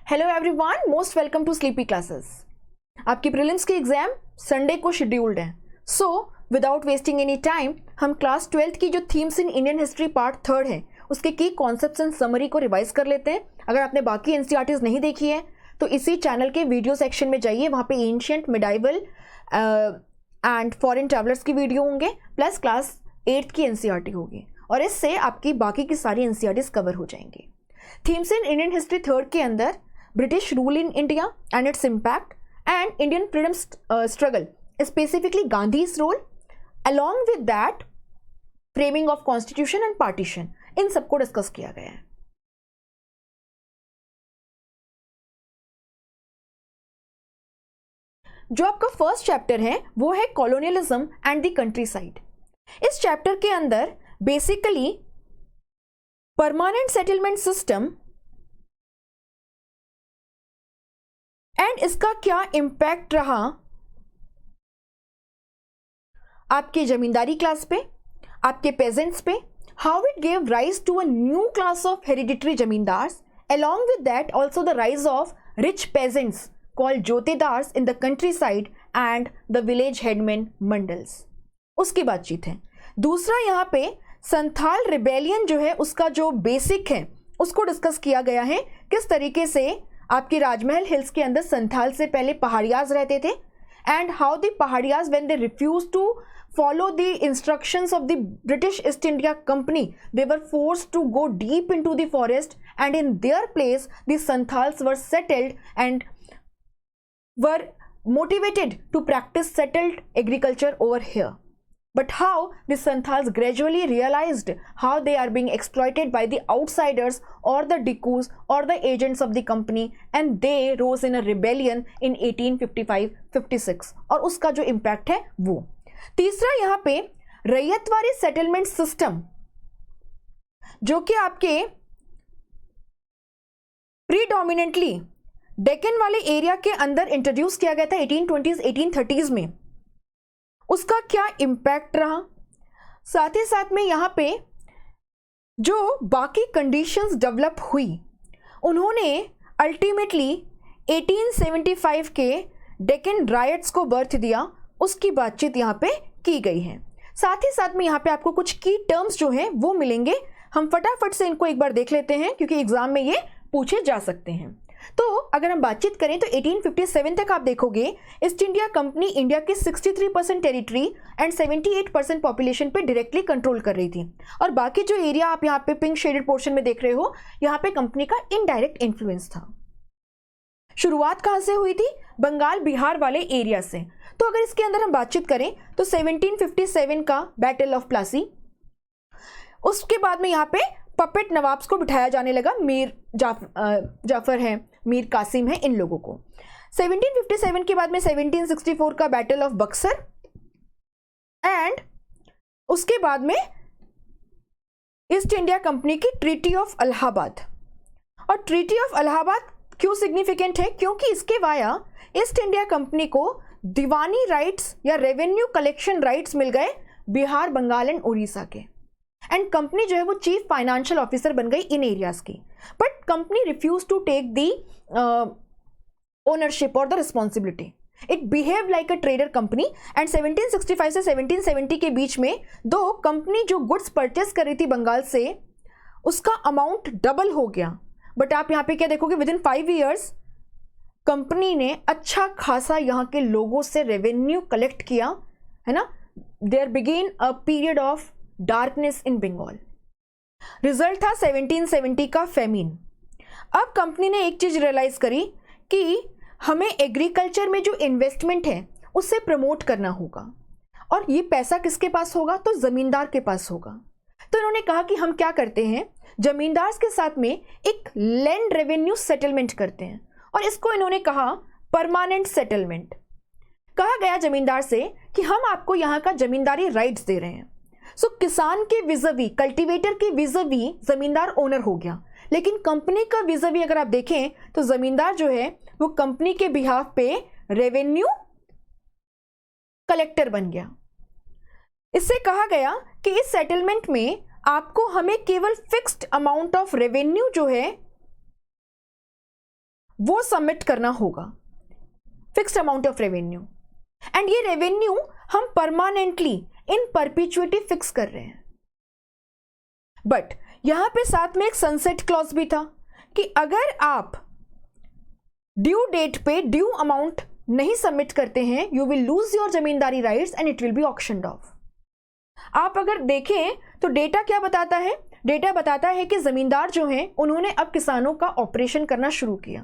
Hello everyone, most welcome to Sleepy Classes. आपकी prelims की exam Sunday को scheduled है, so without wasting any time हम class 12th की जो themes in Indian history part 3 है उसके की कॉन्सेप्ट्स एंड समरी को रिवाइज कर लेते हैं। अगर आपने बाकी एनसीईआरटीज नहीं देखी है तो इसी चैनल के वीडियो सेक्शन में जाइए, वहाँ पे ancient, medieval and foreign travellers की वीडियो होंगे, प्लस क्लास 8th की एनसीईआरटी होगी और इससे आपकी बाकी की सारी एनसीईआरटीज कवर हो जाएंगी। Themes in Indian history 3rd के अंदर British rule in India and its impact and Indian freedom struggle, specifically Gandhi's role, along with that framing of constitution and partition, इन सबको डिस्कस किया गया है। जो आपका फर्स्ट चैप्टर है वो है colonialism and the country side. इस चैप्टर के अंदर basically permanent settlement system and इसका क्या इम्पैक्ट रहा आपके जमींदारी क्लास पे, आपके पेजेंट्स पे, how it gave rise to a new class of hereditary zamindars, along with that also the rise of rich peasants called jotedars in the countryside and the village headmen mandals, उसकी बातचीत है। दूसरा यहाँ पे संथाल रिबेलियन जो है उसका जो बेसिक है उसको डिस्कस किया गया है, किस तरीके से आपकी राजमहल हिल्स के अंदर संथाल से पहले पहाड़ियाज रहते थे and how the Paharias when they refuse to follow the instructions of the British East India Company, they were forced to go deep into the forest and in their place the Santhals were settled and were motivated to practice settled agriculture over here. But how the Santhals gradually realized how they are being exploited by the outsiders or the Dikus or the agents of the company, and they rose in a rebellion in 1855-56 और उसका जो impact है वो। तीसरा यहाँ पे ryotwari settlement system जो कि आपके प्रीडोमिनेंटली डेक्कन वाले एरिया के अंदर इंट्रोड्यूस किया गया था 1820s 1830s में, उसका क्या इम्पैक्ट रहा। साथ ही साथ में यहाँ पे जो बाकी कंडीशंस डेवलप हुई उन्होंने अल्टीमेटली 1875 के डेक्कन रायट्स को बर्थ दिया, उसकी बातचीत यहाँ पे की गई है। साथ ही साथ में यहाँ पे आपको कुछ की टर्म्स जो हैं वो मिलेंगे, हम फटाफट से इनको एक बार देख लेते हैं क्योंकि एग्जाम में ये पूछे जा सकते हैं। तो अगर हम बातचीत करें तो 1857 तक आप देखोगे ईस्ट इंडिया कंपनी इंडिया के 63% टेरिटरी एंड 78% पॉपुलेशन पे डायरेक्टली कंट्रोल कर रही थी और बाकी जो एरिया आप यहाँ पे पिंक शेडेड पोर्शन में देख रहे हो यहाँ पे कंपनी का इनडायरेक्ट इन्फ्लुएंस था। शुरुआत कहाँ से हुई थी? बंगाल बिहार वाले एरिया से। तो अगर इसके अंदर हम बातचीत करें तो 1757 का बैटल ऑफ प्लासी, उसके बाद में यहाँ पे पपेट नवाब्स को बिठाया जाने लगा, मीर जाफर है, मीर कासिम है, इन लोगों को। 1757 के बाद में 1764 का बैटल ऑफ बक्सर एंड उसके बाद में ईस्ट इंडिया कंपनी की ट्रीटी ऑफ इलाहाबाद। और ट्रीटी ऑफ इलाहाबाद क्यों सिग्निफिकेंट है? क्योंकि इसके वाया ईस्ट इंडिया कंपनी को दीवानी राइट्स या रेवेन्यू कलेक्शन राइट्स मिल गए बिहार, बंगाल एंड उड़ीसा के, एंड कंपनी जो है वो चीफ फाइनेंशियल ऑफिसर बन गई इन एरियाज की। But company refuse to take the ownership और the responsibility, it behave like a trader company. And 1765 से 1770 के बीच में दो कंपनी जो गुड्स परचेस कर रही थी बंगाल से उसका अमाउंट डबल हो गया, बट आप यहाँ पे क्या देखोगे विद इन 5 years कंपनी ने अच्छा खासा यहाँ के लोगों से रेवेन्यू कलेक्ट किया, है ना। There began a period of darkness in Bengal. Result था 1770 का फेमिन। अब कंपनी ने एक चीज रियलाइज करी कि हमें एग्रीकल्चर में जो इन्वेस्टमेंट है उससे प्रमोट करना होगा और ये पैसा किसके पास होगा? तो जमींदार के पास होगा। तो इन्होंने कहा कि हम क्या करते हैं, जमींदार के साथ में एक लैंड रेवेन्यू सेटलमेंट करते हैं और इसको इन्होंने कहा परमानेंट सेटलमेंट। कहा गया जमींदार से कि हम आपको यहाँ का जमींदारी राइट्स दे रहे हैं। सो किसान के विजवी, कल्टीवेटर के विजवी जमींदार ओनर हो गया, लेकिन कंपनी का विजवी अगर आप देखें तो जमींदार जो है वो कंपनी के बिहाफ पे रेवेन्यू कलेक्टर बन गया। इससे कहा गया कि इस सेटलमेंट में आपको हमें केवल फिक्स्ड अमाउंट ऑफ रेवेन्यू जो है वो सबमिट करना होगा, fixed amount of revenue. And ये रेवेन्यू हम परमानेंटली इन परपिचुइटी फिक्स कर रहे हैं। बट यहां पे साथ में एक सनसेट क्लॉज भी था कि अगर आप ड्यू डेट पे ड्यू अमाउंट नहीं सबमिट करते हैं, you will lose your zamindari rights and it will be auctioned off. आप अगर देखें तो डेटा क्या बताता है? डेटा बताता है कि जमींदार जो हैं उन्होंने अब किसानों का ऑपरेशन करना शुरू किया।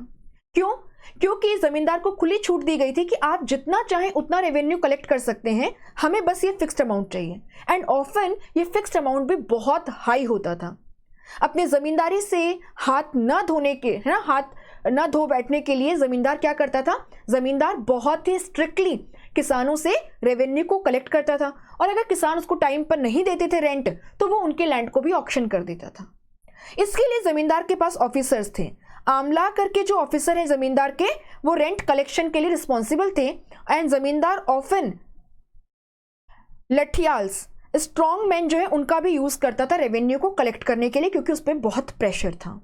क्यों? क्योंकि जमींदार को खुली छूट दी गई थी कि आप जितना चाहें उतना रेवेन्यू कलेक्ट कर सकते हैं, हमें बस ये फिक्स्ड अमाउंट चाहिए। एंड ऑफन ये फिक्स्ड अमाउंट भी बहुत हाई होता था। अपने जमींदारी से हाथ न धोने के, है ना, हाथ न धो बैठने के लिए जमींदार क्या करता था? जमींदार बहुत ही स्ट्रिक्टली किसानों से रेवेन्यू को कलेक्ट करता था, और अगर किसान उसको टाइम पर नहीं देते थे रेंट, तो वो उनके लैंड को भी ऑक्शन कर देता था। इसके लिए जमींदार के पास ऑफिसर्स थे। आमला करके जो ऑफिसर हैं जमींदार के, वो रेंट कलेक्शन के लिए रिस्पॉन्सिबल थे। एंड जमींदार ऑफन लठियाल्स, स्ट्रॉन्ग मैन जो है, उनका भी यूज करता था रेवेन्यू को कलेक्ट करने के लिए, क्योंकि उस पर बहुत प्रेशर था।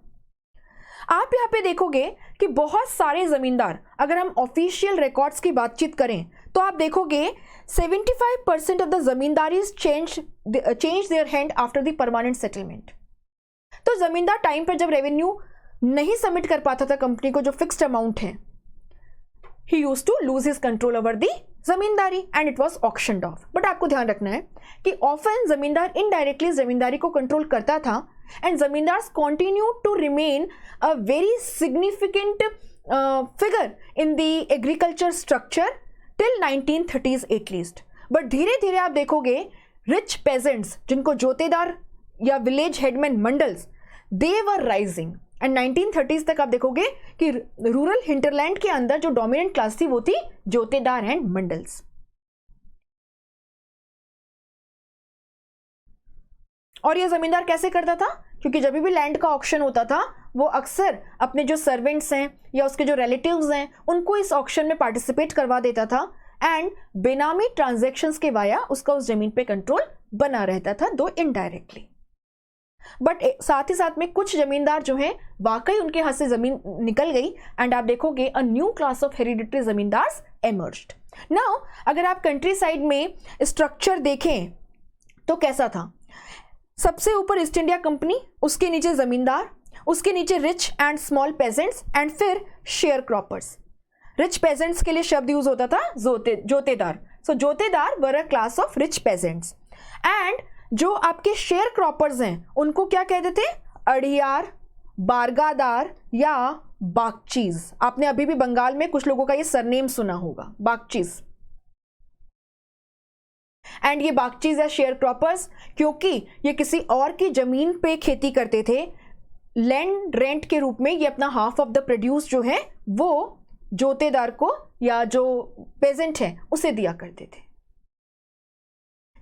आप यहाँ पे देखोगे कि बहुत सारे जमींदार, अगर हम ऑफिशियल रिकॉर्ड्स की बातचीत करें तो आप देखोगे 75% of the zamindaris change their hand after the permanent settlement. तो जमींदार टाइम पर जब रेवेन्यू नहीं सबमिट कर पाता था कंपनी को जो फिक्स्ड अमाउंट है, he used to lose his control over the zamindari and it was auctioned off। But आपको ध्यान रखना है कि ऑफन जमींदार इनडायरेक्टली जमींदारी को कंट्रोल करता था, and zamindar continue to remain a very significant figure in the agriculture structure till 1930s at least. But धीरे धीरे आप देखोगे रिच पेजेंट्स, जिनको जोतेदार या village headman mandals, they were rising. And 1930s तक आप देखोगे कि रूरल हिंटरलैंड के अंदर जो डोमिनेंट क्लास थी वो थी जोतेदार एंड मंडल्स। और ये जमींदार कैसे करता था? क्योंकि जब भी लैंड का ऑक्शन होता था, वो अक्सर अपने जो सर्वेंट्स हैं या उसके जो रिलेटिव्स हैं, उनको इस ऑक्शन में पार्टिसिपेट करवा देता था, एंड बेनामी ट्रांजैक्शंस के वाया उसका उस जमीन पे कंट्रोल बना रहता था, दो इनडायरेक्टली। बट साथ ही साथ में कुछ जमींदार जो हैं वाकई उनके हाथ से जमीन निकल गई, एंड आप देखोगे अ new class of hereditary zamindars emerged. Now अगर आप कंट्री साइड में स्ट्रक्चर देखें तो कैसा था? सबसे ऊपर ईस्ट इंडिया कंपनी, उसके नीचे जमींदार, उसके नीचे rich and small peasants, and फिर शेयर क्रॉपर्स। रिच पेजेंट्स के लिए शब्द यूज होता था jotedar. So jotedar were a class of rich peasants. And जो आपके शेयर क्रॉपर्स हैं उनको क्या कहते थे? अड़ियार, बारगादार या बागचीज। आपने अभी भी बंगाल में कुछ लोगों का ये सरनेम सुना होगा, बागचीज। एंड ये बागचीज या शेयर क्रॉपर्स, क्योंकि ये किसी और की जमीन पे खेती करते थे, लैंड रेंट के रूप में ये अपना हाफ ऑफ द प्रोड्यूस जो है वो जोतेदार को या जो पेजेंट है उसे दिया करते थे।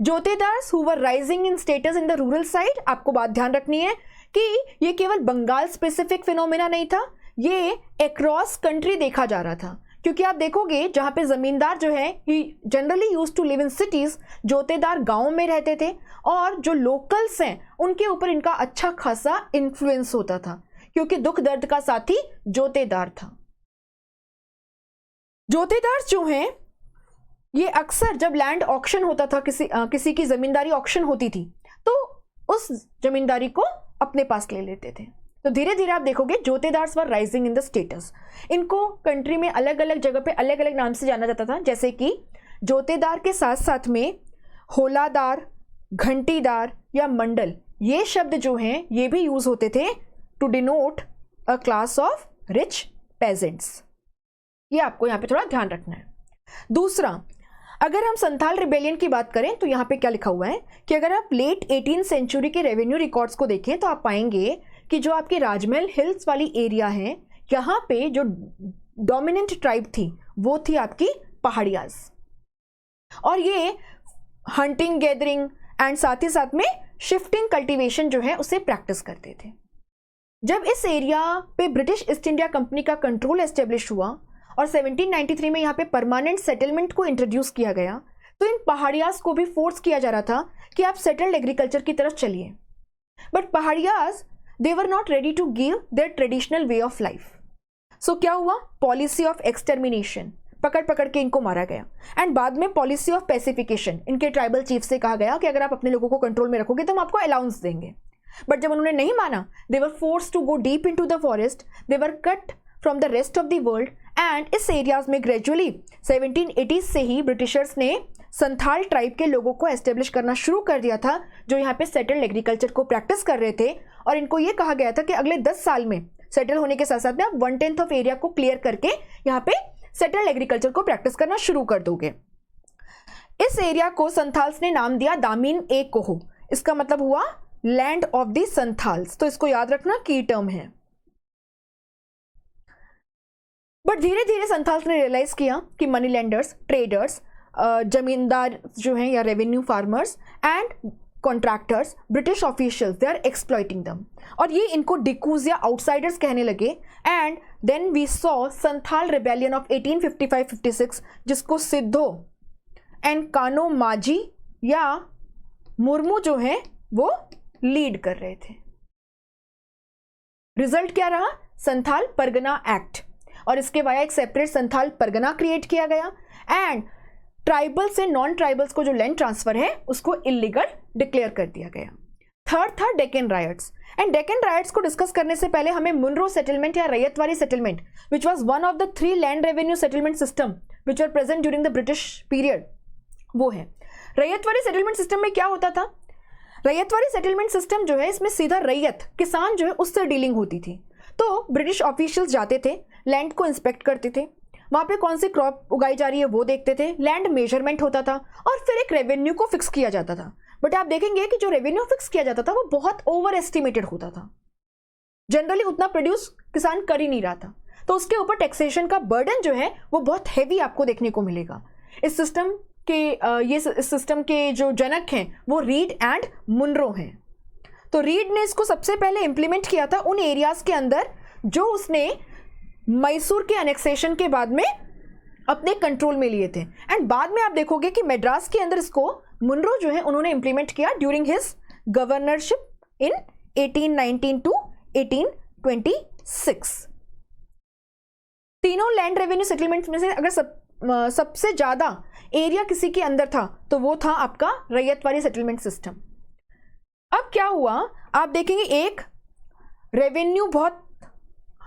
Jotedars who were rising in status in the rural side, आपको बात ध्यान रखनी है कि ये केवल बंगाल स्पेसिफिक फिनोमेना नहीं था, ये अक्रॉस कंट्री देखा जा रहा था। क्योंकि आप देखोगे जहां पे जमींदार जो है ही generally use to live in cities, jotedar गांव में रहते थे, और जो लोकल्स हैं उनके ऊपर इनका अच्छा खासा इन्फ्लुएंस होता था, क्योंकि दुख दर्द का साथी जोतेदार था। जोतेदार जो हैं ये अक्सर जब लैंड ऑक्शन होता था, किसी की जमींदारी ऑक्शन होती थी, तो उस जमींदारी को अपने पास ले लेते थे। तो धीरे धीरे आप देखोगे जोतेदार्स वर राइजिंग इन द स्टेटस। इनको कंट्री में अलग अलग जगह पे अलग अलग नाम से जाना जाता था, जैसे कि जोतेदार के साथ साथ में होलादार, घंटीदार या मंडल, ये शब्द जो हैं ये भी यूज होते थे to denote a class of rich peasants. ये आपको यहाँ पे थोड़ा ध्यान रखना है। दूसरा, अगर हम संथाल रिबेलियन की बात करें तो यहाँ पे क्या लिखा हुआ है कि अगर आप लेट 18th सेंचुरी के रेवेन्यू रिकॉर्ड्स को देखें तो आप पाएंगे कि जो आपके राजमहल हिल्स वाली एरिया है, यहाँ पे जो डोमिनेंट ट्राइब थी वो थी आपकी पहाड़ियाज, और ये हंटिंग, गैदरिंग एंड साथ ही साथ में शिफ्टिंग कल्टीवेशन जो है उसे प्रैक्टिस करते थे। जब इस एरिया पे ब्रिटिश ईस्ट इंडिया कंपनी का कंट्रोल एस्टेब्लिश हुआ और 1793 में यहाँ पे परमानेंट सेटलमेंट को इंट्रोड्यूस किया गया, तो इन पहाड़ियाज को भी फोर्स किया जा रहा था कि आप सेटल्ड एग्रीकल्चर की तरफ चलिए। But Paharias, they were not ready to give their traditional way of life. सो क्या हुआ, पॉलिसी ऑफ एक्सटर्मिनेशन, पकड़ पकड़ के इनको मारा गया। एंड बाद में पॉलिसी ऑफ पैसिफिकेशन, इनके ट्राइबल चीफ से कहा गया कि अगर आप अपने लोगों को कंट्रोल में रखोगे तो हम आपको अलाउंस देंगे। बट जब उन्होंने नहीं माना, they were force to go deep into the forest, they were cut from the rest of the world. And इस एरियाज में ग्रेजुअली 1780 से ही ब्रिटिशर्स ने संथाल ट्राइब के लोगों को एस्टेब्लिश करना शुरू कर दिया था, जो यहाँ पे सेटल्ड एग्रीकल्चर को प्रैक्टिस कर रहे थे। और इनको ये कहा गया था कि अगले 10 साल में सेटल होने के साथ साथ में आप 1/10 ऑफ एरिया को क्लियर करके यहाँ पे सेटल्ड एग्रीकल्चर को प्रैक्टिस करना शुरू कर दोगे। इस एरिया को संथाल्स ने नाम दिया दामिन ए कोहो। इसका मतलब हुआ लैंड ऑफ द संथाल्स। तो इसको याद रखना, की टर्म है। बट धीरे धीरे संथाल्स ने रियलाइज किया कि मनी लैंडर्स, ट्रेडर्स, जमींदार जो हैं या revenue farmers and contractors, British officials, they are exploiting them, और ये इनको डिकूज या आउटसाइडर्स कहने लगे। And then we saw Santhal rebellion of 1855-56, जिसको सिद्धो एंड कानो माजी या मुर्मू जो है वो लीड कर रहे थे। रिजल्ट क्या रहा, संथाल परगना एक्ट, और इसके वाया एक सेपरेट संथाल परगना क्रिएट किया गया। एंड ट्राइबल से नॉन ट्राइबल्स को जो लैंड ट्रांसफर है उसको इलीगल डिक्लेयर कर दिया गया। थर्ड था Deccan riots. And Deccan riots को डिस्कस करने से पहले हमें मुनरो सेटलमेंट या ryotwari settlement, which was one of the 3 land revenue settlement system which are present during the British period, वो है। रैयतवारी सेटलमेंट सिस्टम में क्या होता था, रैयतवारी सेटलमेंट सिस्टम जो है इसमें सीधा रैयत, किसान जो है उससे डीलिंग होती थी। तो ब्रिटिश ऑफिशियल्स जाते थे, लैंड को इंस्पेक्ट करते थे, वहाँ पे कौन सी क्रॉप उगाई जा रही है वो देखते थे, लैंड मेजरमेंट होता था और फिर एक रेवेन्यू को फिक्स किया जाता था। बट आप देखेंगे कि जो रेवेन्यू फिक्स किया जाता था वो बहुत ओवर एस्टिमेटेड होता था, जनरली उतना प्रोड्यूस किसान कर ही नहीं रहा था। तो उसके ऊपर टैक्सेशन का बर्डन जो है वो बहुत हैवी आपको देखने को मिलेगा। इस सिस्टम के जो जनक हैं वो रीड एंड मुनरो हैं। तो रीड ने इसको सबसे पहले इंप्लीमेंट किया था उन एरियाज के अंदर जो उसने मैसूर के अनेक्सेशन के बाद में अपने कंट्रोल में लिए थे। एंड बाद में आप देखोगे कि मद्रास के अंदर इसको मुनरो जो है उन्होंने इंप्लीमेंट किया during his governorship in 1819 to 1826। तीनों लैंड रेवेन्यू सेटलमेंट में से अगर सबसे ज्यादा एरिया किसी के अंदर था तो वो था आपका रैयतवारी सेटलमेंट सिस्टम। अब क्या हुआ, आप देखेंगे एक रेवेन्यू बहुत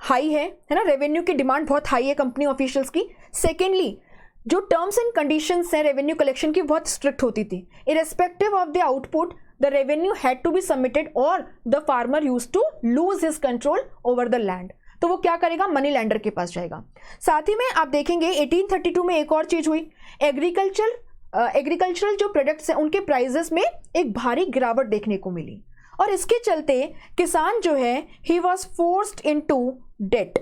हाई है ना, रेवेन्यू की डिमांड बहुत हाई है कंपनी ऑफिशियल्स की। सेकेंडली जो टर्म्स एंड कंडीशंस हैं रेवेन्यू कलेक्शन की बहुत स्ट्रिक्ट होती थी। Irrespective of the output the revenue had to be submitted और the farmer used to lose his control over the land. तो वो क्या करेगा, मनी लैंडर के पास जाएगा। साथ ही में आप देखेंगे 1832 में एक और चीज हुई, एग्रीकल्चरल जो प्रोडक्ट्स हैं उनके प्राइजेस में एक भारी गिरावट देखने को मिली और इसके चलते किसान जो है he was forced into debt.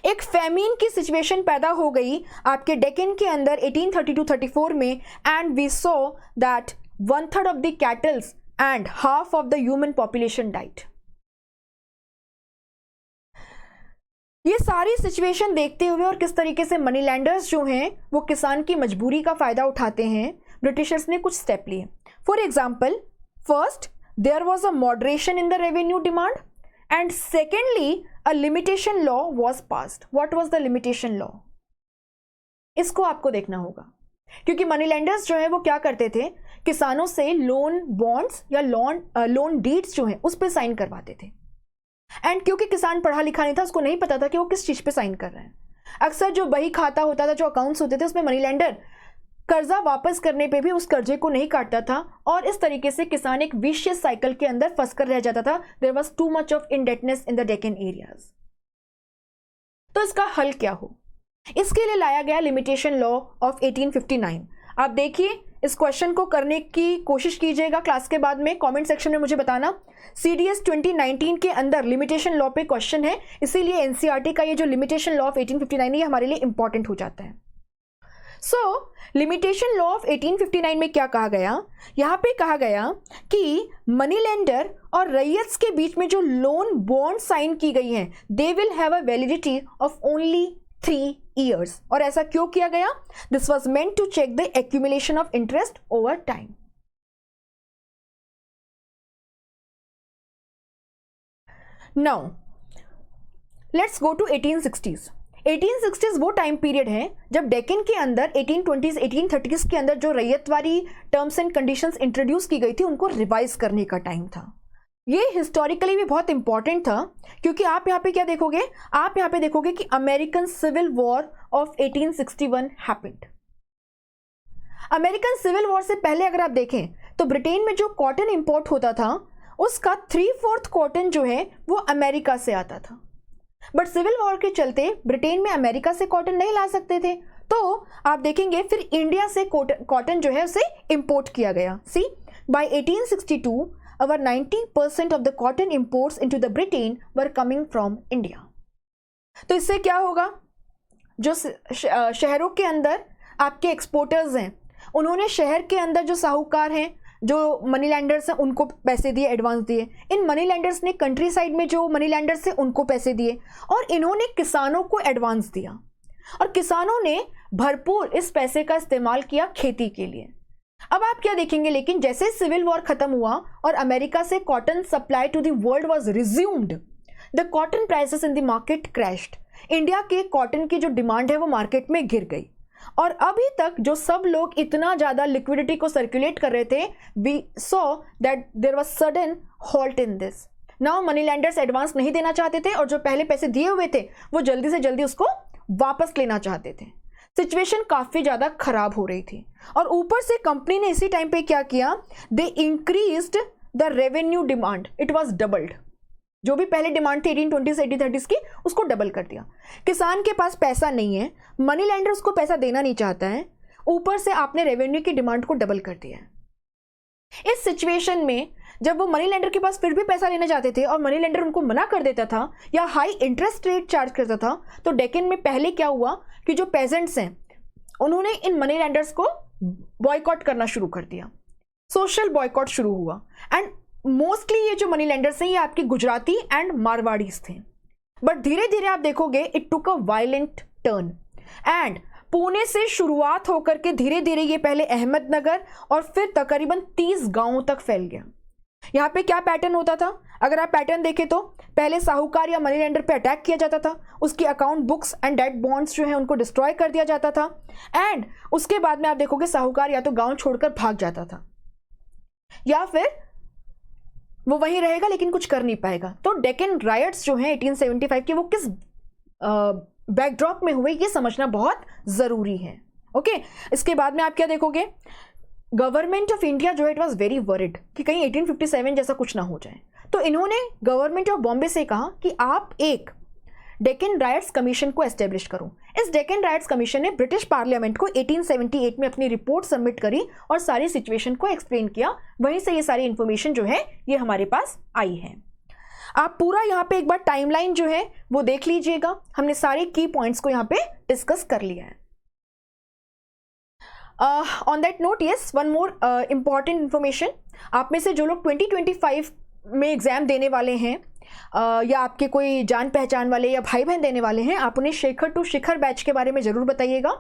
एक फैमिन की सिचुएशन पैदा हो गई आपके डेक्कन के अंदर 1832-34 में। And we saw that 1/3 of the cattles and half of the human population died. ये सारी सिचुएशन देखते हुए और किस तरीके से मनी लैंडर्स जो हैं वो किसान की मजबूरी का फायदा उठाते हैं, ब्रिटिशर्स ने कुछ स्टेप लिए। For example, first there was a moderation in the revenue demand and secondly a limitation law was passed. What was the limitation law, इसको आपको देखना होगा क्योंकि मनी लैंडर्स जो है वो क्या करते थे, किसानों से लोन बॉन्ड्स या लोन डीड्स जो है उस पर साइन करवाते थे। एंड क्योंकि किसान पढ़ा लिखा नहीं था, उसको नहीं पता था कि वो किस चीज पे साइन कर रहे हैं। अक्सर जो बही खाता होता था, जो अकाउंट्स होते थे, उसमें मनी लैंडर कर्जा वापस करने पे भी उस कर्जे को नहीं काटता था और इस तरीके से किसान एक विशियस साइकिल के अंदर फंस कर रह जाता था। There was too much of indebtedness in the Deccan areas. तो इसका हल क्या हो, इसके लिए लाया गया लिमिटेशन लॉ ऑफ 1859। आप देखिए, इस क्वेश्चन को करने की कोशिश कीजिएगा क्लास के बाद में, कमेंट सेक्शन में मुझे बताना। CDS 2019 के अंदर लिमिटेशन लॉ पे क्वेश्चन है, इसीलिए NCERT का ये जो लिमिटेशन लॉ ऑफ 1859 है ये हमारे लिए इंपॉर्टेंट हो जाता है। सो लिमिटेशन लॉ ऑफ 1859 में क्या कहा गया, यहाँ पे कहा गया कि मनी लेंडर और रैयत्स के बीच में जो लोन बॉन्ड साइन की गई हैं, they will have a validity of only 3 years। और ऐसा क्यों किया गया, this was meant to check the accumulation of interest over time. Now let's go to 1860s। 1860s वो टाइम पीरियड है जब डेक्कन के अंदर 1820s 1830s के अंदर जो ryotwari terms and conditions introduce की गई थी उनको रिवाइज करने का टाइम था। ये हिस्टोरिकली भी बहुत इंपॉर्टेंट था क्योंकि आप यहाँ पे क्या देखोगे, आप यहाँ पे देखोगे कि American civil war of 1861 happened. American civil war से पहले अगर आप देखें तो ब्रिटेन में जो कॉटन इंपोर्ट होता था उसका 3/4 कॉटन जो है वो अमेरिका से आता था। बट सिविल वॉर के चलते ब्रिटेन में अमेरिका से कॉटन नहीं ला सकते थे, तो आप देखेंगे फिर इंडिया से कॉटन जो है उसे इंपोर्ट किया गया। सी, bye 1862 over 90% of the cotton imports into the Britain were coming from India। तो इससे क्या होगा, जो शहरों के अंदर आपके एक्सपोर्टर्स हैं उन्होंने शहर के अंदर जो साहूकार हैं, जो मनी लैंडर्स हैं, उनको पैसे दिए, एडवांस दिए। इन मनी लैंडर्स ने कंट्री साइड में जो मनी लैंडर्स थे उनको पैसे दिए और इन्होंने किसानों को एडवांस दिया और किसानों ने भरपूर इस पैसे का इस्तेमाल किया खेती के लिए। अब आप क्या देखेंगे, लेकिन जैसे सिविल वॉर खत्म हुआ और अमेरिका से cotton supply to the world was resumed, the cotton prices in the market crashed. India के कॉटन की जो डिमांड है वो मार्केट में गिर गई और अभी तक जो सब लोग इतना ज्यादा लिक्विडिटी को सर्कुलेट कर रहे थे, we saw that there was sudden halt in this. Now money lenders advance नहीं देना चाहते थे और जो पहले पैसे दिए हुए थे वो जल्दी से जल्दी उसको वापस लेना चाहते थे। सिचुएशन काफी ज्यादा खराब हो रही थी और ऊपर से कंपनी ने इसी टाइम पे क्या किया, they increased the revenue demand, it was doubled. जो भी पहले डिमांड थी 1820s 1830s की उसको डबल कर दिया। किसान के पास पैसा नहीं है, मनी लैंडर उसको पैसा देना नहीं चाहता है, ऊपर से आपने रेवेन्यू की डिमांड को डबल कर दिया है। इस सिचुएशन में जब वो मनी लेंडर के पास फिर भी पैसा लेना चाहते थे और मनी लेंडर उनको मना कर देता था या हाई इंटरेस्ट रेट चार्ज करता था, तो डेक्कन में पहले क्या हुआ कि जो पेजेंट्स हैं उन्होंने इन मनी लेंडर्स को बॉयकॉट करना शुरू कर दिया। सोशल बॉयकॉट शुरू हुआ एंड मोस्टली ये जो मनी लेंडर्स हैं ये आपके गुजराती एंड मारवाड़ीज थे। बट धीरे धीरे आप देखोगे it took a violent turn and Pune से शुरुआत होकर के धीरे धीरे ये पहले अहमदनगर और फिर तकरीबन 30 गांवों तक फैल गया। यहाँ पे क्या पैटर्न होता था, अगर आप पैटर्न देखें तो पहले साहूकार या मनी लेंडर पे अटैक किया जाता था, उसकी account books and debt bonds जो है उनको डिस्ट्रॉय कर दिया जाता था एंड उसके बाद में आप देखोगे साहूकार या तो गांव छोड़कर भाग जाता था या फिर वो वहीं रहेगा लेकिन कुछ कर नहीं पाएगा। तो डेक्कन रायट्स जो हैं 1875 के वो किस बैकड्रॉप में हुए ये समझना बहुत जरूरी है। ओके, इसके बाद में आप क्या देखोगे, गवर्नमेंट ऑफ इंडिया जो है इट वाज वेरी वरिड कि कहीं 1857 जैसा कुछ ना हो जाए, तो इन्होंने गवर्नमेंट ऑफ बॉम्बे से कहा कि आप एक डेक्कन रायट्स कमीशन को एस्टेब्लिश करो। इस डेक्कन रायट्स कमीशन ने ब्रिटिश पार्लियामेंट को 1878 में अपनी रिपोर्ट सबमिट करी और सारी सिचुएशन को एक्सप्लेन किया। वहीं से ये सारी इंफॉर्मेशन जो है ये हमारे पास आई है। आप पूरा यहाँ पे एक बार टाइमलाइन जो है वो देख लीजिएगा, हमने सारे की पॉइंट्स को यहाँ पे डिस्कस कर लिया है। On that note yes, one more important information, आप में से जो लोग 2025 में एग्जाम देने वाले हैं या आपके कोई जान पहचान वाले या भाई बहन देने वाले हैं, आप उन्हें शेखर टू शिखर बैच के बारे में जरूर बताइएगा।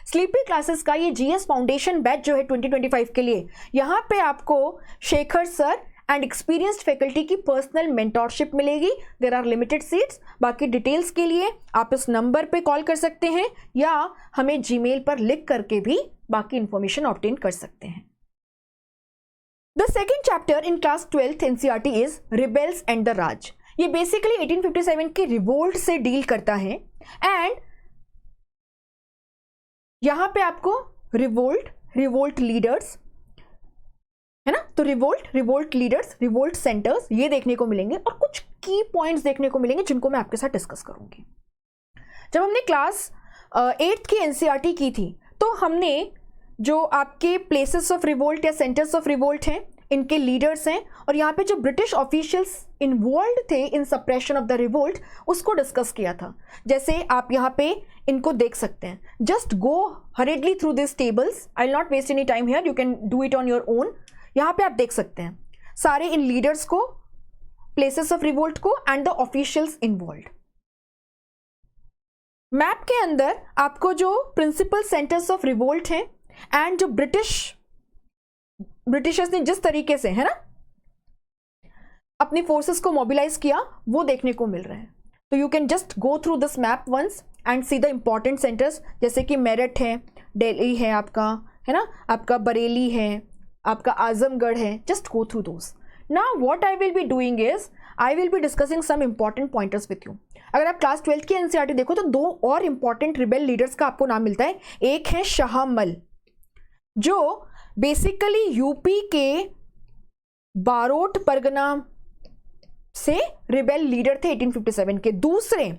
स्लीपी क्लासेस का ये जीएस फाउंडेशन बैच जो है 2025 के लिए, यहाँ पे आपको Shekhar sir and experienced faculty की पर्सनल मेंटोरशिप मिलेगी। There are limited seats. बाकी डिटेल्स के लिए आप इस नंबर पे कॉल कर सकते हैं या हमें जीमेल पर लिख करके भी बाकी इंफॉर्मेशन ऑब्टेन कर सकते हैं। The second chapter in class 12th NCERT is rebels and the Raj. ये बेसिकली 1857 के रिवोल्ट से डील करता है एंड यहां पे आपको रिवोल्ट लीडर्स है ना, तो रिवोल्ट लीडर्स, रिवोल्ट सेंटर्स ये देखने को मिलेंगे और कुछ की पॉइंट्स देखने को मिलेंगे जिनको मैं आपके साथ डिस्कस करूंगी। जब हमने क्लास 8th की एनसीईआरटी की थी तो हमने जो आपके प्लेसेस ऑफ रिवोल्ट या सेंटर्स ऑफ रिवोल्ट हैं, इनके लीडर्स हैं और यहाँ पे जो ब्रिटिश ऑफिशियल्स इन्वॉल्व थे इन सप्रेशन ऑफ द रिवोल्ट उसको डिस्कस किया था। जैसे आप यहाँ पे इनको देख सकते हैं। Just go hurriedly through this tables, I will not waste any time here, you can do it on your own. यहाँ पे आप देख सकते हैं सारे इन लीडर्स को, प्लेसेस ऑफ रिवोल्ट को and the officials involve. Map के अंदर आपको जो प्रिंसिपल सेंटर्स ऑफ रिवोल्ट हैं एंड जो ब्रिटिशर्स ने जिस तरीके से है ना अपनी फोर्सेस को मोबिलाइज किया वो देखने को मिल रहा है। तो you can just go through this map once and see the important centres, जैसे कि मेरठ है, दिल्ली है आपका, है ना, आपका बरेली है, आपका आजमगढ़ है. Just go through those. Now what I will be doing is I will be discussing some important pointers with you. अगर आप क्लास 12th की एनसीईआरटी देखो तो 2 और इंपॉर्टेंट रिबेल लीडर्स का आपको नाम मिलता है. एक है शाहमल, जो बेसिकली यूपी के बारोट परगना से रिबेल लीडर थे 1857 के. दूसरे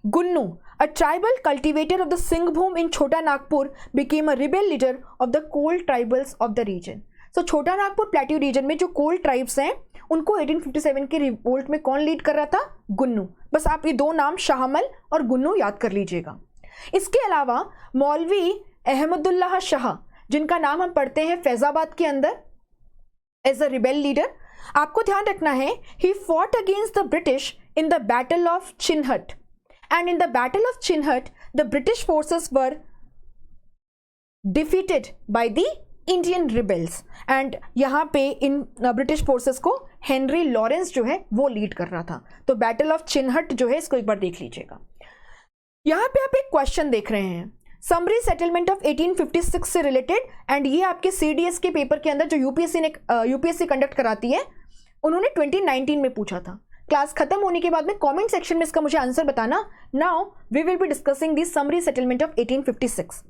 Gonoo, a tribal cultivator of the Singhbhum in Chota Nagpur, became a rebel leader of the Kol tribals of the region. So Chota Nagpur plateau region में जो कोल ट्राइब्स हैं उनको 1857 के रिवोल्ट में कौन लीड कर रहा था? गुन्नू. बस आप ये 2 नाम शाहमल और गुन्नू याद कर लीजिएगा. इसके अलावा मौलवी अहमदुल्लाह शाह, जिनका नाम हम पढ़ते हैं फैजाबाद के अंदर एज अ रिबेल लीडर. आपको ध्यान रखना है, he fought against the British in the battle of Chinhat, and in the battle of Chinhat the British forces were defeated by the Indian rebels. And यहाँ पे इन ब्रिटिश फोर्सेस को Henry Lawrence जो है वो lead कर रहा था. तो बैटल ऑफ चिन्हट जो है इसको एक बार देख लीजिएगा. यहाँ पे आप एक क्वेश्चन देख रहे हैं, समरी सेटलमेंट ऑफ 1856 से रिलेटेड, एंड ये आपके सीडीएस के पेपर के अंदर जो यूपीएससी कंडक्ट कराती है, उन्होंने 2019 में पूछा था. क्लास खत्म होने के बाद में कमेंट सेक्शन में इसका मुझे आंसर बताना. Now we will be discussing the summary settlement of 1856.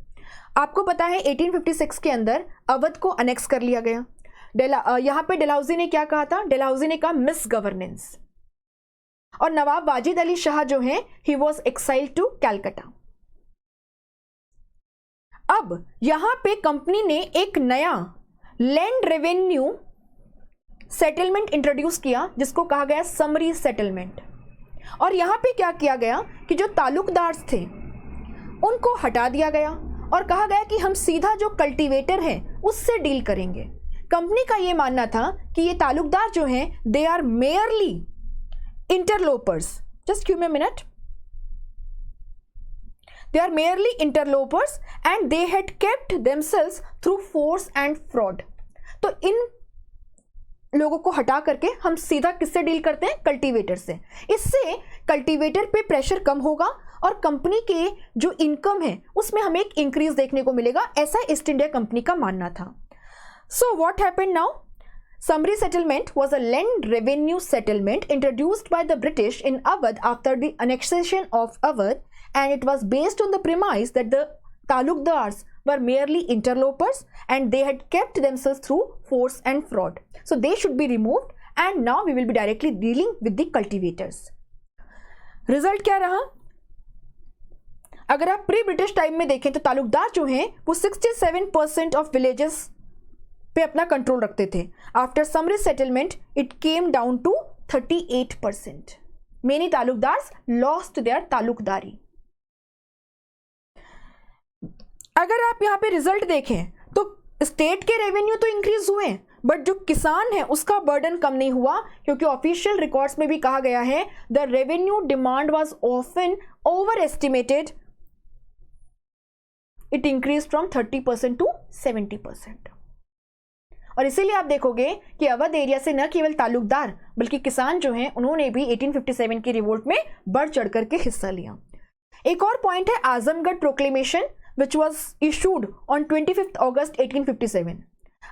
आपको पता है 1856 के अंदर अवध को अनेक्स कर लिया गया. यहाँ पे डलहौजी ने क्या कहा था? डलहौजी ने कहा मिस गवर्नेंस. और नवाब वाजिद अली शाह जो है he was exiled to Calcutta. अब यहां पे कंपनी ने एक नया लैंड रेवेन्यू सेटलमेंट इंट्रोड्यूस किया जिसको कहा गया समरी सेटलमेंट. और यहां पे क्या किया गया कि जो तालुकदार थे उनको हटा दिया गया और कहा गया कि हम सीधा जो कल्टीवेटर है उससे डील करेंगे. कंपनी का ये मानना था कि ये तालुकदार जो हैं they are merely interlopers. Just give me a minute. They are merely interlopers and they had kept themselves through force and fraud. तो इन लोगों को हटा करके हम सीधा किससे डील करते हैं? कल्टीवेटर से. इससे कल्टीवेटर पे प्रेशर कम होगा और कंपनी के जो इनकम है उसमें हमें एक इंक्रीज देखने को मिलेगा, ऐसा ईस्ट इंडिया कंपनी का मानना था. So what happened now? Summary settlement was a land revenue settlement introduced by the British in Awadh after the annexation of Awadh, and it was based on the premise that the talukdars were merely interlopers and they had kept themselves through force and fraud. So they should be removed, and now we will be directly dealing with the cultivators. Result क्या रहा? अगर आप pre British time में देखें तो तालुकदार जो हैं वो 67% ऑफ विलेजेस पे अपना कंट्रोल रखते थे. After summary settlement it came down to 38%. Many taluqdars lost their taluqdari. अगर आप यहां पे रिजल्ट देखें तो स्टेट के रेवेन्यू तो इंक्रीज हुए बट जो किसान है उसका बर्डन कम नहीं हुआ, क्योंकि ऑफिशियल रिकॉर्ड्स में भी कहा गया है the revenue demand was often overestimated. It increase from 30% to 70%. और इसीलिए आप देखोगे कि अवध एरिया से न केवल तालुकदार बल्कि किसान जो हैं उन्होंने भी 1857 की रिवोल्ट में बढ़ चढ़ करके हिस्सा लिया. एक और पॉइंट है Azamgarh proclamation which was issued on 25 August 1857.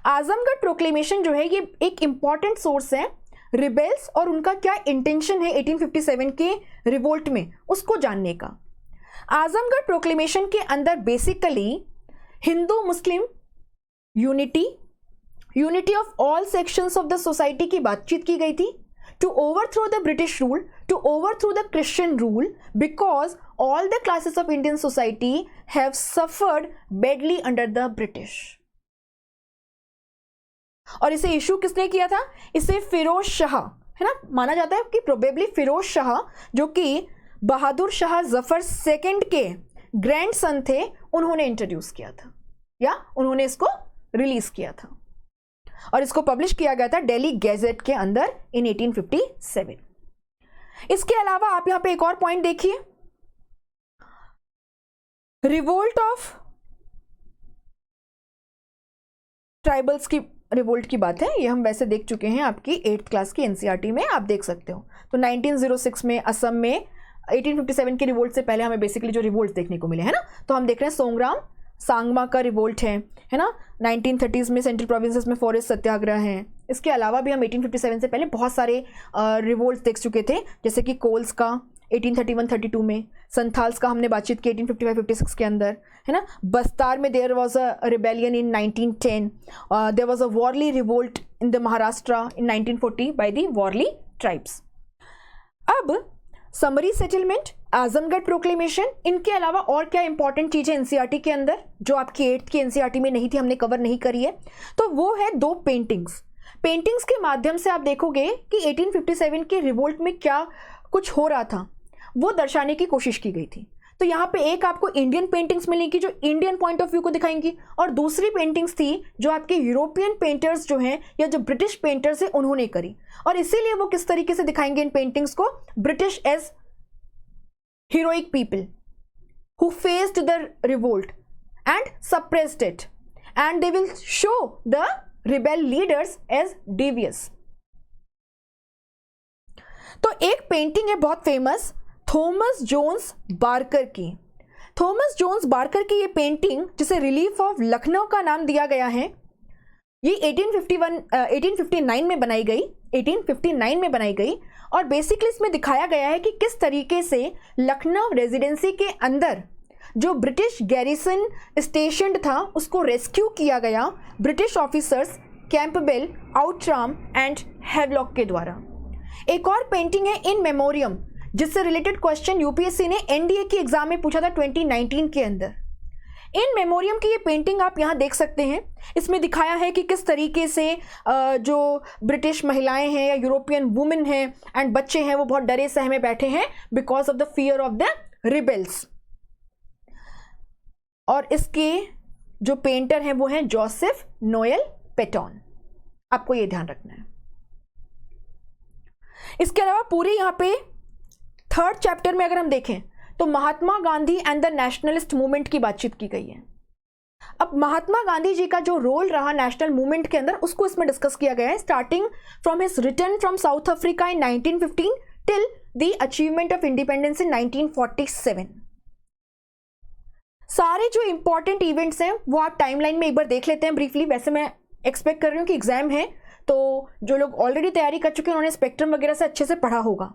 Azamgarh proclamation जो है ये एक इंपॉर्टेंट सोर्स है रिबेल्स और उनका क्या इंटेंशन है 1857 के रिवोल्ट में उसको जानने का. आजमगढ़ प्रोक्लेमेशन के अंदर basically Hindu Muslim unity of all sections of the society की बातचीत की गई थी. To overthrow the British rule, to overthrow the Christian rule, because all the classes of Indian society have suffered badly under the British. और इसे issue किसने किया था? इसे फिरोज शाह, है ना, माना जाता है कि प्रोबेबली फिरोज शाह जो कि बहादुर शाह जफर सेकंड के ग्रैंडसन थे, उन्होंने इंट्रोड्यूस किया था या उन्होंने इसको रिलीज किया था और इसको पब्लिश किया गया था दिल्ली गैजेट के अंदर इन 1857. इसके अलावा आप यहां पे एक और पॉइंट देखिए, रिवोल्ट ऑफ ट्राइबल्स की रिवोल्ट की बात है, ये हम वैसे देख चुके हैं आपकी 8th क्लास की एनसीईआरटी में, आप देख सकते हो. तो 1906 में असम में 1857 के रिवोल्ट से पहले हमें बेसिकली जो रिवोल्ट देखने को मिले है ना, तो हम देख रहे हैं सोंगराम सांगमा का रिवोल्ट है ना, 1930s में सेंट्रल प्रोविंसेस में फॉरेस्ट सत्याग्रह है। इसके अलावा भी हम 1857 से पहले बहुत सारे रिवोल्ट देख चुके थे, जैसे कि कोल्स का 1831-32 में, संथाल्स का हमने बातचीत की 1855-56 के अंदर, है ना। बस्तार में there was a rebellion in 1910, there was a Warli revolt in the Maharashtra in 1940 by the Warli tribes. अब समरी सेटलमेंट, आजमगढ़ प्रोक्लेमेशन, इनके अलावा और क्या इंपॉर्टेंट चीजें एनसीईआरटी के अंदर जो आपकी 8th की एनसीईआरटी में नहीं थी, हमने कवर नहीं करी है, तो वो है 2 पेंटिंग्स। पेंटिंग्स के माध्यम से आप देखोगे कि 1857 के रिवोल्ट में क्या कुछ हो रहा था वो दर्शाने की कोशिश की गई थी। तो यहाँ पे एक आपको इंडियन पेंटिंग्स मिलेंगी जो इंडियन पॉइंट ऑफ व्यू को दिखाएंगी, और दूसरी पेंटिंग्स थी जो आपके यूरोपियन पेंटर्स जो हैं या जो ब्रिटिश पेंटर्स हैं उन्होंने करी, और इसीलिए वो किस तरीके से दिखाएंगे इन पेंटिंग्स को, British as heroic people who faced the revolt and suppressed it, and they will show the rebel leaders as devious। तो एक पेंटिंग है बहुत फेमस थॉमस जोन्स बार्कर की। थॉमस जोन्स बार्कर की ये पेंटिंग, जिसे रिलीफ ऑफ लखनऊ का नाम दिया गया है, ये 1859 में बनाई गई, 1859 में बनाई गई, और बेसिकली इसमें दिखाया गया है कि किस तरीके से लखनऊ रेजिडेंसी के अंदर जो ब्रिटिश गैरिसन स्टेशनड था उसको रेस्क्यू किया गया British officers Campbell, Outram and Havelock के द्वारा। एक और पेंटिंग है इन मेमोरियम, जिससे रिलेटेड क्वेश्चन यूपीएससी ने एनडीए की एग्जाम में पूछा था 2019 के अंदर। इन मेमोरियम की ये पेंटिंग आप यहाँ देख सकते हैं। इसमें दिखाया है कि किस तरीके से जो ब्रिटिश महिलाएं हैं या यूरोपियन वुमेन हैं एंड बच्चे हैं वो बहुत डरे सहमे बैठे हैं because of the fear of the rebels. और इसके जो पेंटर हैं वो हैं जोसेफ नोएल पेटॉन, आपको ये ध्यान रखना है। इसके अलावा पूरे यहाँ पे 3rd चैप्टर में अगर हम देखें तो Mahatma Gandhi and the nationalist movement की बातचीत की गई है। अब महात्मा गांधी जी का जो रोल रहा नेशनल मूवमेंट के अंदर उसको इसमें डिस्कस किया गया है, starting from his return from south Africa in 1915 till the achievement of independence in 1947। सारे जो इंपॉर्टेंट इवेंट्स हैं वो आप टाइमलाइन में एक बार देख लेते हैं ब्रीफली। वैसे मैं एक्सपेक्ट कर रही हूँ कि एग्जाम है तो जो लोग ऑलरेडी तैयारी कर चुके हैं उन्होंने स्पेक्ट्रम वगैरह से अच्छे से पढ़ा होगा।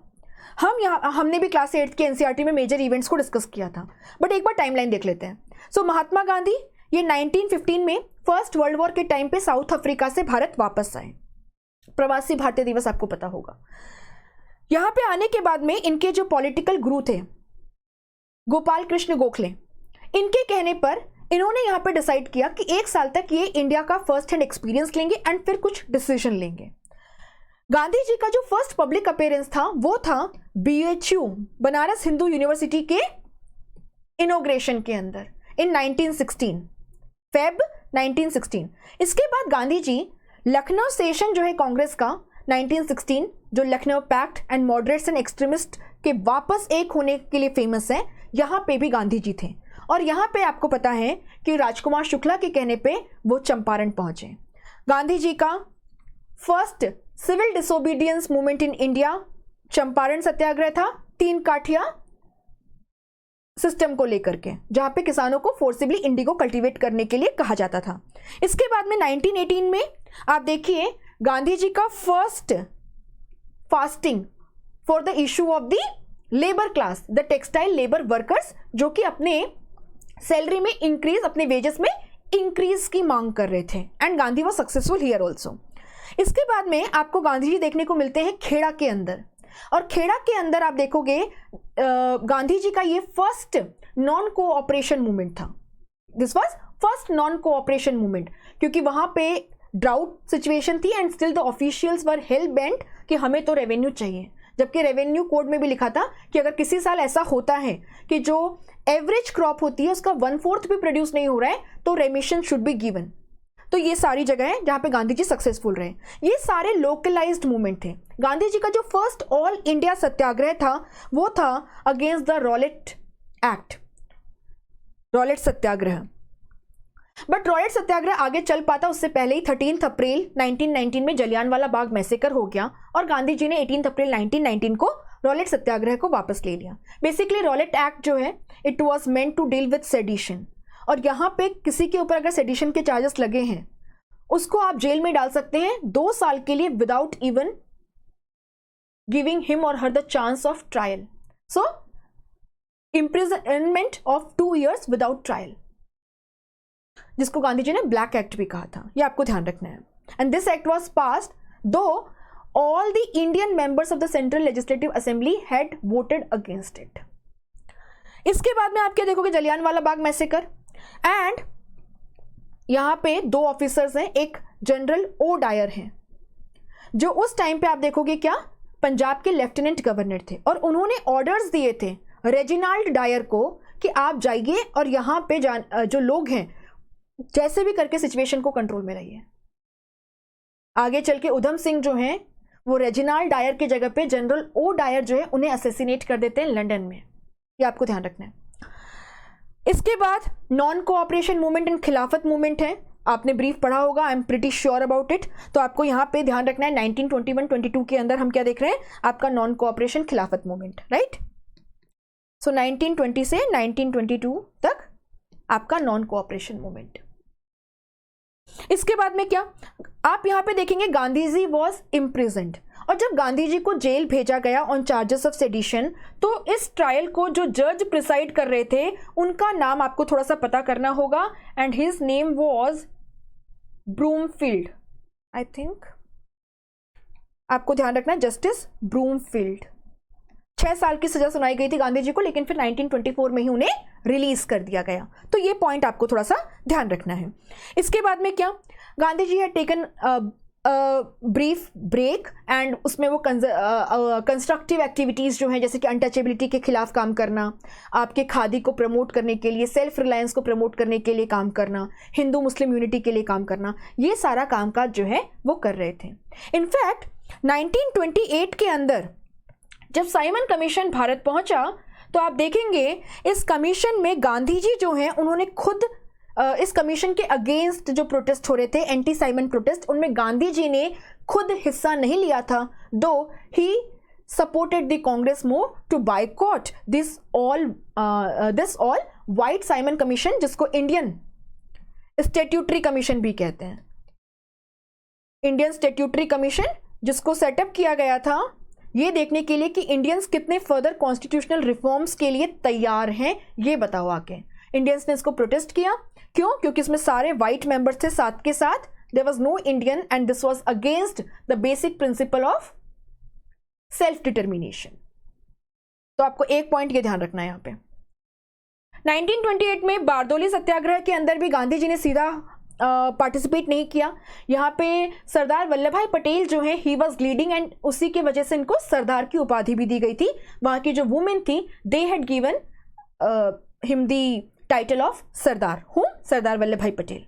हमने भी क्लास 8 के एनसीईआरटी में मेजर इवेंट्स को डिस्कस किया था, बट एक बार टाइमलाइन देख लेते हैं। सो महात्मा गांधी ये 1915 में फर्स्ट वर्ल्ड वॉर के टाइम पे साउथ अफ्रीका से भारत वापस आए। प्रवासी भारतीय दिवस आपको पता होगा। यहां पे आने के बाद में इनके जो पॉलिटिकल गुरु थे गोपाल कृष्ण गोखले, इनके कहने पर इन्होंने यहाँ पे डिसाइड किया कि 1 साल तक ये इंडिया का फर्स्ट हैंड एक्सपीरियंस लेंगे एंड फिर कुछ डिसीजन लेंगे। गांधी जी का जो फर्स्ट पब्लिक अपीयरेंस था वो था BHU बनारस हिंदू यूनिवर्सिटी के इनॉग्रेशन के अंदर इन 1916 फेब 1916। इसके बाद गांधी जी लखनऊ सेशन जो है कांग्रेस का 1916 जो Lucknow pact and moderates and extremist के वापस एक होने के लिए फेमस है, यहाँ पे भी गांधी जी थे। और यहाँ पे आपको पता है कि राजकुमार शुक्ला के कहने पे वो चंपारण पहुंचे। गांधी जी का first civil disobedience movement in India Champaran satyagraha था, 3 काठिया सिस्टम को लेकर के, जहां पे किसानों को फोर्सिबली इंडिगो कल्टीवेट करने के लिए कहा जाता था। इसके बाद में 1918 में आप देखिए गांधी जी का first fasting for the issue of the labour class, the textile labour workers, जो कि अपने सैलरी में इंक्रीज, अपने वेजेस में इंक्रीज की मांग कर रहे थे, and Gandhi was successful here also. इसके बाद में आपको गांधी जी देखने को मिलते हैं खेड़ा के अंदर, और खेड़ा के अंदर आप देखोगे गांधी जी का ये फर्स्ट नॉन कोऑपरेशन मूवमेंट था। This was first non cooperation movement, क्योंकि वहां पे ड्राउट सिचुएशन थी and still the officials were hello bent कि हमें तो रेवेन्यू चाहिए, जबकि रेवेन्यू कोड में भी लिखा था कि अगर किसी साल ऐसा होता है कि जो एवरेज क्रॉप होती है उसका 1/4 भी प्रोड्यूस नहीं हो रहा है तो रेमिशन शुड बी गिवन। तो ये सारी जगह है जहां पे गांधी जी सक्सेसफुल रहे। ये सारे लोकलाइज्ड मूवमेंट थे। गांधी जी का जो फर्स्ट ऑल इंडिया सत्याग्रह था वो था against the Rowlatt act, Rowlatt satyagraha. But Rowlatt satyagraha आगे चल पाता उससे पहले ही 13 अप्रैल 1919 में जलियांवाला बाग मैसेकर हो गया और गांधी जी ने 18 अप्रैल 1919 को रॉलेट सत्याग्रह को वापस ले लिया। बेसिकली रॉलेट एक्ट जो है it was meant to deal with sedition, और यहाँ पे किसी के ऊपर अगर सेडिशन के चार्जेस लगे हैं उसको आप जेल में डाल सकते हैं 2 साल के लिए विदाउट इवन गिविंग हिम और हर the chance of trial. So imprisonment of 2 years without trial, जिसको गांधी जी ने ब्लैक एक्ट भी कहा था, ये आपको ध्यान रखना है। And this act was passed though all the Indian members of the central legislative assembly had voted against it. इसके बाद में आप क्या देखोगे, जलियांवाला बाग मैसेकर, एंड यहां पे 2 ऑफिसर्स हैं, एक जनरल ओ डायर हैं जो उस टाइम पे आप देखोगे क्या पंजाब के लेफ्टिनेंट गवर्नर थे, और उन्होंने ऑर्डर्स दिए थे रेजिनाल्ड डायर को कि आप जाइए और यहां पे जो लोग हैं जैसे भी करके सिचुएशन को कंट्रोल में रहिए। आगे चल के उधम सिंह जो हैं वो रेजिनाल्ड डायर की जगह पे जनरल ओ डायर जो है उन्हें असैसिनेट कर देते हैं लंदन में, ये आपको ध्यान रखना है। इसके बाद नॉन कोऑपरेशन मूवमेंट एंड खिलाफत मूवमेंट है, आपने ब्रीफ पढ़ा होगा, I am pretty sure about it, तो आपको यहां पे ध्यान रखना है 1921-22 के अंदर हम क्या देख रहे हैं, आपका नॉन कोऑपरेशन खिलाफत मूवमेंट, राइट। सो 1920 से 1922 तक आपका नॉन कोऑपरेशन मूवमेंट। इसके बाद में क्या आप यहां पे देखेंगे, गांधी जी वॉज इम्प्रिजन्ड, और जब गांधी जी को जेल भेजा गया ऑन चार्जेस ऑफ सेडिशन, तो इस ट्रायल को जो जज प्रिसाइड कर रहे थे उनका नाम आपको थोड़ा सा पता करना होगा, and his name was Broomfield, I think आपको ध्यान रखना है, जस्टिस ब्रूमफील्ड। 6 साल की सजा सुनाई गई थी गांधी जी को, लेकिन फिर 1924 में ही उन्हें रिलीज कर दिया गया, तो ये पॉइंट आपको थोड़ा सा ध्यान रखना है। इसके बाद में क्या, Gandhi ji had taken brief break, and उसमें वो कंस्ट्रक्टिव एक्टिविटीज़ जो हैं जैसे कि अनटचेबिलिटी के खिलाफ काम करना, आपके खादी को प्रमोट करने के लिए, सेल्फ रिलायंस को प्रमोट करने के लिए काम करना, हिंदू मुस्लिम यूनिटी के लिए काम करना, ये सारा कामकाज जो है वो कर रहे थे। इनफैक्ट 1928 के अंदर जब साइमन कमीशन भारत पहुंचा तो आप देखेंगे इस कमीशन में गांधी जी जो हैं उन्होंने खुद इस कमीशन के अगेंस्ट जो प्रोटेस्ट हो रहे थे, एंटी साइमन प्रोटेस्ट, उनमें गांधी जी ने खुद हिस्सा नहीं लिया था, दो ही supported the Congress move to boycott this all white Simon commission, जिसको इंडियन स्टैट्यूटरी कमीशन भी कहते हैं। इंडियन स्टैट्यूटरी कमीशन जिसको सेटअप किया गया था ये देखने के लिए कि इंडियंस कितने फर्दर कॉन्स्टिट्यूशनल रिफॉर्म्स के लिए तैयार हैं, ये बताओ आके। इंडियंस ने इसको प्रोटेस्ट किया, क्यों? क्योंकि इसमें सारे वाइट मेंबर्स थे साथ के साथ, there was no Indian, and this was against the basic principle of self determination. तो आपको एक पॉइंट ये ध्यान रखना है यहाँ पे। 1928 में बारदोली सत्याग्रह के अंदर भी गांधी जी ने सीधा पार्टिसिपेट नहीं किया। यहाँ पे सरदार वल्लभ भाई पटेल जो है ही वॉज लीडिंग, एंड उसी की वजह से इनको सरदार की उपाधि भी दी गई थी। वहाँ की जो वुमेन थी they had given him the title of Sardar, हूँ सरदार वल्लभ भाई पटेल।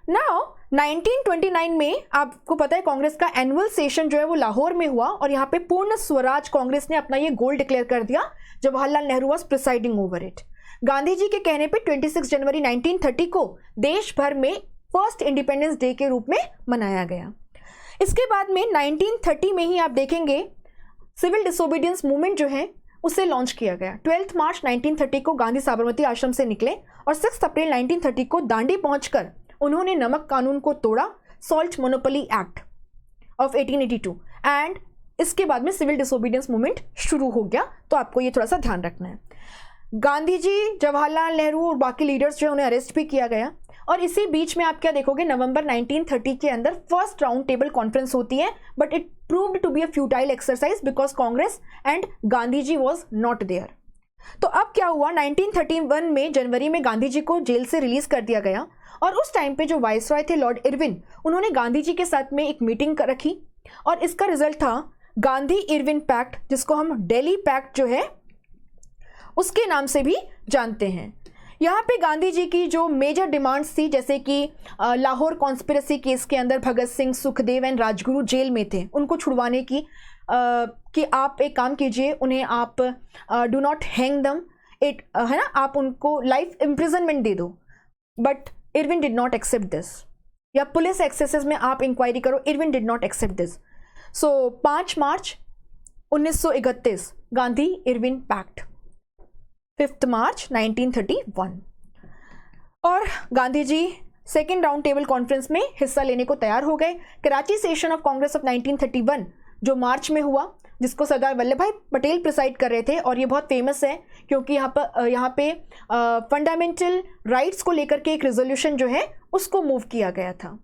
नाउ 1929 में आपको पता है कांग्रेस का एनुअल सेशन जो है वो लाहौर में हुआ, और यहाँ पे पूर्ण स्वराज कांग्रेस ने अपना ये गोल डिक्लेयर कर दिया। Jawaharlal Nehru was presiding over it. Gandhi ji के कहने पे 26 जनवरी 1930 को देश भर में फर्स्ट इंडिपेंडेंस डे के रूप में मनाया गया। इसके बाद में 1930 में ही आप देखेंगे सिविल डिसोबीडियंस मूवमेंट जो है उसे लॉन्च किया गया। 12 मार्च 1930 को गांधी साबरमती आश्रम से निकले और 6 अप्रैल 1930 को दांडी पहुंचकर उन्होंने नमक कानून को तोड़ा, salt monopoly act of 1882, and इसके बाद में सिविल डिसोबीडियंस मूवमेंट शुरू हो गया। तो आपको ये थोड़ा सा ध्यान रखना है। गांधी जी, जवाहरलाल नेहरू और बाकी लीडर्स जो है उन्हें अरेस्ट भी किया गया, और इसी बीच में आप क्या देखोगे, नवंबर 1930 के अंदर फर्स्ट राउंड टेबल कॉन्फ्रेंस होती है, but it proved to be a futile exercise because Congress and Gandhi ji was not there. तो अब क्या हुआ, 1931 में जनवरी में गांधी जी को जेल से रिलीज कर दिया गया, और उस टाइम पे जो वाइसरॉय थे लॉर्ड इरविन, उन्होंने गांधी जी के साथ में एक मीटिंग रखी, और इसका रिजल्ट था गांधी इरविन पैक्ट, जिसको हम दिल्ली पैक्ट जो है उसके नाम से भी जानते हैं। यहाँ पे गांधी जी की जो मेजर डिमांड्स थी, जैसे कि लाहौर कॉन्स्पिरेसी केस के अंदर भगत सिंह, सुखदेव एंड राजगुरु जेल में थे, उनको छुड़वाने की कि आप एक काम कीजिए, उन्हें आप डू नॉट हैंग दम, इट है ना, आप उनको लाइफ इम्प्रिजनमेंट दे दो। But Irwin did not accept this, या पुलिस एक्सेसेस में आप इंक्वायरी करो, Irwin did not accept this. So 5 March 1931 Gandhi Irwin pact, 5 March 1931। और Gandhi ji second round table conference में हिस्सा लेने को तैयार हो गए। Karachi session of Congress of 1931 जो मार्च में हुआ, जिसको सरदार वल्लभ भाई पटेल प्रिसाइड कर रहे थे, और ये बहुत फेमस है क्योंकि यहाँ पे फंडामेंटल राइट्स को लेकर के एक रेजोल्यूशन जो है उसको मूव किया गया था।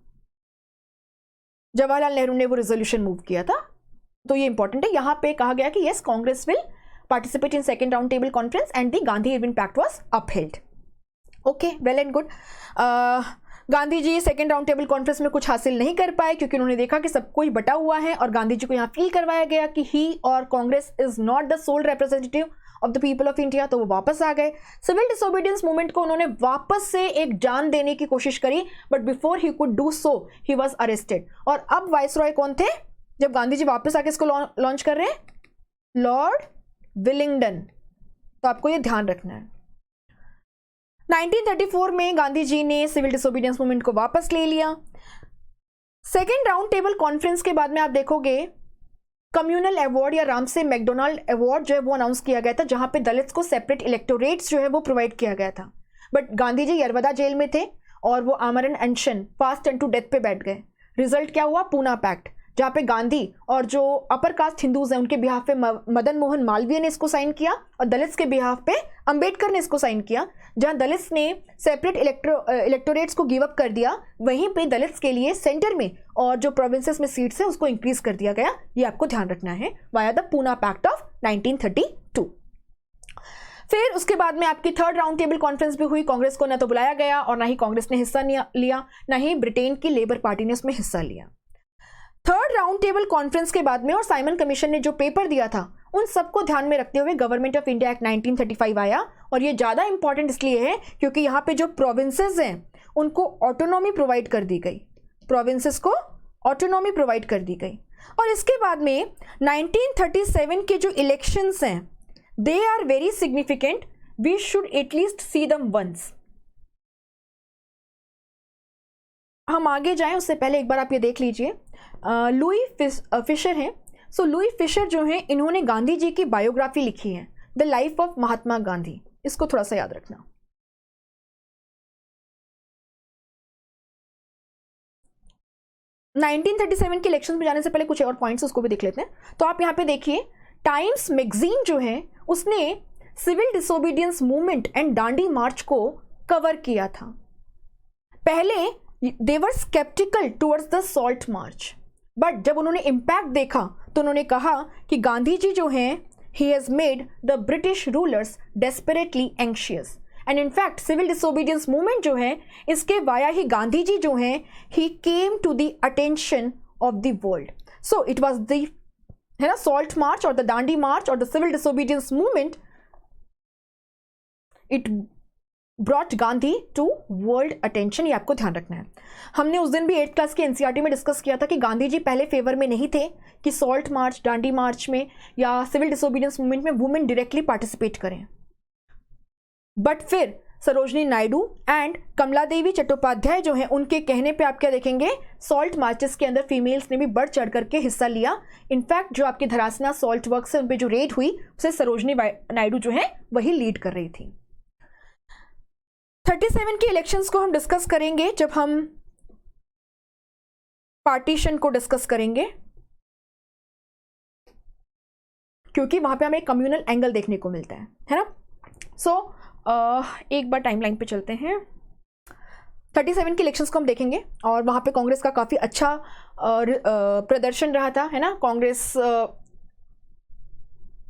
जवाहरलाल नेहरू ने वो रेजोल्यूशन मूव किया था, तो ये इंपॉर्टेंट है। यहाँ पे कहा गया कि yes, Congress will participate in second round table conference and the Gandhi Irwin pact was upheld. Okay, well and good. Gandhi ji second round table conference में कुछ हासिल नहीं कर पाए क्योंकि उन्होंने देखा कि सब कोई बटा हुआ है, और गांधी जी को यहाँ फील करवाया गया कि ही और Congress is not the sole representative of the people of India, तो वो वापस आ गए। सिविल डिसोबीडियंस मूवमेंट को उन्होंने वापस से एक जान देने की कोशिश करी, but before he could do so he was arrested. और अब वाइसरॉय कौन थे जब गांधी जी वापस आके इसको लॉन्च कर रहे हैं? Lord Willingdon. तो आपको ये ध्यान रखना है। 1934 में गांधी जी ने सिविल डिसोबीडियंस मूवमेंट को वापस ले लिया। सेकेंड राउंड टेबल कॉन्फ्रेंस के बाद में आप देखोगे कम्युनल अवार्ड या रामसे मैकडोनाल्ड अवार्ड जो है वो अनाउंस किया गया था, जहां पे दलित्स को सेपरेट इलेक्टोरेट्स जो है वो प्रोवाइड किया गया था। बट गांधी जी यरवदा जेल में थे और वो आमरण अनशन, फास्ट एंड टू डेथ पे बैठ गए। रिजल्ट क्या हुआ? पूना पैक्ट, जहाँ पे गांधी और जो अपर कास्ट हिंदूज हैं उनके बिहाफ पे मदन मोहन मालवीय ने इसको साइन किया, और दलित्स के बिहाफ पे अंबेडकर ने इसको साइन किया। जहाँ दलित्स ने सेपरेट इलेक्टोरेट्स को गिव अप कर दिया, वहीं पे दलित्स के लिए सेंटर में और जो प्रोविंसेस में सीट्स है उसको इंक्रीज कर दिया गया। ये आपको ध्यान रखना है, via the Poona pact of 1932। फिर उसके बाद में आपकी थर्ड राउंड टेबल कॉन्फ्रेंस भी हुई। कांग्रेस को ना तो बुलाया गया और ना ही कांग्रेस ने हिस्सा लिया, ना ही ब्रिटेन की लेबर पार्टी ने उसमें हिस्सा लिया। थर्ड राउंड टेबल कॉन्फ्रेंस के बाद में और साइमन कमीशन ने जो पेपर दिया था, उन सबको ध्यान में रखते हुए गवर्नमेंट ऑफ इंडिया एक्ट 1935 आया। और ये ज़्यादा इंपॉर्टेंट इसलिए है क्योंकि यहाँ पे जो प्रोविंसेस हैं उनको ऑटोनॉमी प्रोवाइड कर दी गई, प्रोविंसेस को ऑटोनॉमी प्रोवाइड कर दी गई। और इसके बाद में 1937 के जो इलेक्शंस हैं, they are very significant, we should at least see them once. हम आगे जाएं उससे पहले एक बार आप ये देख लीजिए, लुई फिशर हैं। सो लुई फिशर जो हैं, इन्होंने गांधी जी की बायोग्राफी लिखी है, the life of Mahatma Gandhi. इसको थोड़ा सा याद रखना। नाइनटीन 1937 के इलेक्शन में जाने से पहले कुछ और पॉइंट्स उसको भी देख लेते हैं। तो आप यहां पे देखिए, टाइम्स मैगजीन जो है उसने civil disobedience movement and Dandi march को कवर किया था। पहले they were sceptical towards the salt march, but जब उन्होंने इम्पैक्ट देखा तो उन्होंने कहा कि गांधी जी जो हैं, he has made the British rulers desperately anxious. And in fact civil disobedience movement जो है, इसके वाया ही गांधी जी जो हैं, he came to the attention of the world. So it was the, है ना, सॉल्ट मार्च और द दांडी मार्च और the civil disobedience movement, it brought Gandhi to world attention. ये आपको ध्यान रखना है। हमने उस दिन भी 8th क्लास के एनसीईआरटी में डिस्कस किया था कि गांधी जी पहले फेवर में नहीं थे कि सॉल्ट मार्च, दांडी मार्च में या सिविल डिसोबीडियंस मूवमेंट में वुमेन डायरेक्टली पार्टिसिपेट करें। बट फिर सरोजनी नायडू एंड कमला देवी चट्टोपाध्याय जो हैं, उनके कहने पे आप क्या देखेंगे, सॉल्ट मार्चेस के अंदर फीमेल्स ने भी बढ़ चढ़ करके हिस्सा लिया। इनफैक्ट जो आपकी धरासना सॉल्ट वर्क से उन पर जो रेड हुई, उसे सरोजनी नायडू जो है वही लीड कर रही थी। 37 के इलेक्शंस को हम डिस्कस करेंगे जब हम पार्टीशन को डिस्कस करेंगे, क्योंकि वहां पे हमें कम्युनल एंगल देखने को मिलता है ना। सो एक बार टाइमलाइन पे चलते हैं। 37 के इलेक्शंस को हम देखेंगे और वहां पे कांग्रेस का काफी अच्छा प्रदर्शन रहा था, है ना। कांग्रेस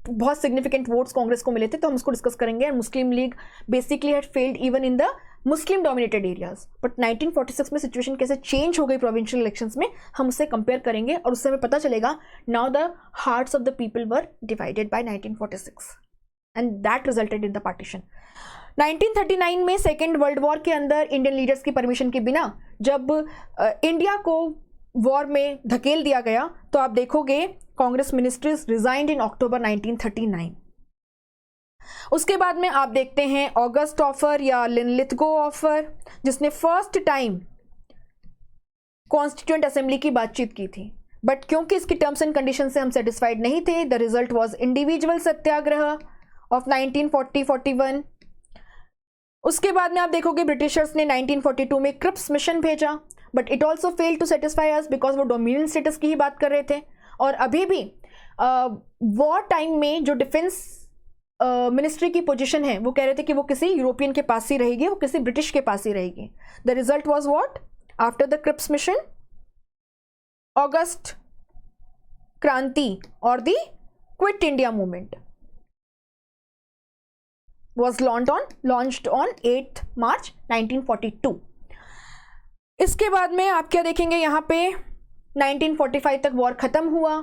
बहुत सिग्निफिकेंट वोट्स कांग्रेस को मिले थे, तो हम उसको डिस्कस करेंगे। Muslim League basically had failed even in the Muslim dominated areas, but 1946 में सिचुएशन कैसे चेंज हो गई प्रोविंशियल इलेक्शंस में, हम उससे कंपेयर करेंगे और उससे हमें पता चलेगा now the hearts of the people were divided by 1946 and that resulted in the partition. 1939 में सेकेंड वर्ल्ड वॉर के अंदर इंडियन लीडर्स की परमिशन के बिना जब इंडिया को वॉर में धकेल दिया गया, तो आप देखोगे कांग्रेस मिनिस्ट्रीज रिजाइंड इन अक्टूबर 1939। उसके बाद में आप देखते हैं ऑगस्ट ऑफर या लिनलिथगो ऑफर, जिसने फर्स्ट टाइम कॉन्स्टिट्यूएंट असेंबली की बातचीत की थी। बट क्योंकि इसकी टर्म्स एंड कंडीशन से हम सेटिस्फाइड नहीं थे, the result was individual Satyagraha of 1940-41। उसके बाद में आप देखोगे ब्रिटिशर्स ने 1942 में क्रिप्स मिशन भेजा, but it also fail to satisfy us because वो डोमिनियन स्टेटस की ही बात कर रहे थे। और अभी भी वॉर टाइम में जो डिफेंस मिनिस्ट्री की पोजीशन है वो कह रहे थे कि वो किसी यूरोपियन के पास ही रहेगी, वो किसी ब्रिटिश के पास ही रहेगी। The result was what? After the Cripps mission, August Kranti और the Quit India movement was launched on 8th March 1942। इसके बाद में आप क्या देखेंगे, यहाँ पे 1945 तक वॉर खत्म हुआ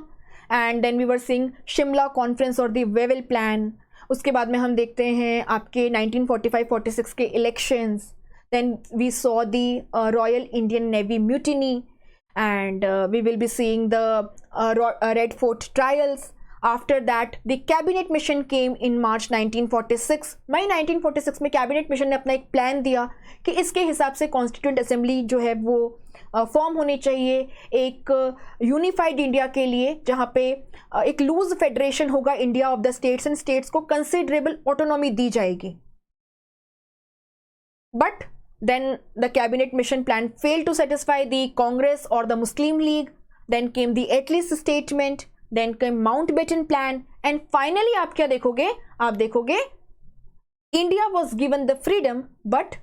and then we were seeing Shimla conference और द वेवेल प्लान। उसके बाद में हम देखते हैं आपके 1945-46 के elections, then we saw the royal Indian navy mutiny and we will be seeing the red fort trials. After that, the cabinet mission came in March 1946। मई 1946 में कैबिनेट मिशन ने अपना एक प्लान दिया कि इसके हिसाब से कॉन्स्टिट्यूंट असेंबली जो है वो फॉर्म होनी चाहिए एक यूनिफाइड इंडिया के लिए, जहाँ पे एक लूज फेडरेशन होगा India of the states and states को कंसिडरेबल ऑटोनॉमी दी जाएगी। But then the cabinet mission plan fail to satisfy the Congress और the Muslim League. Then came the Attlee's statement, then came Mountbatten plan and finally आप क्या देखोगे, आप देखोगे India was given the freedom but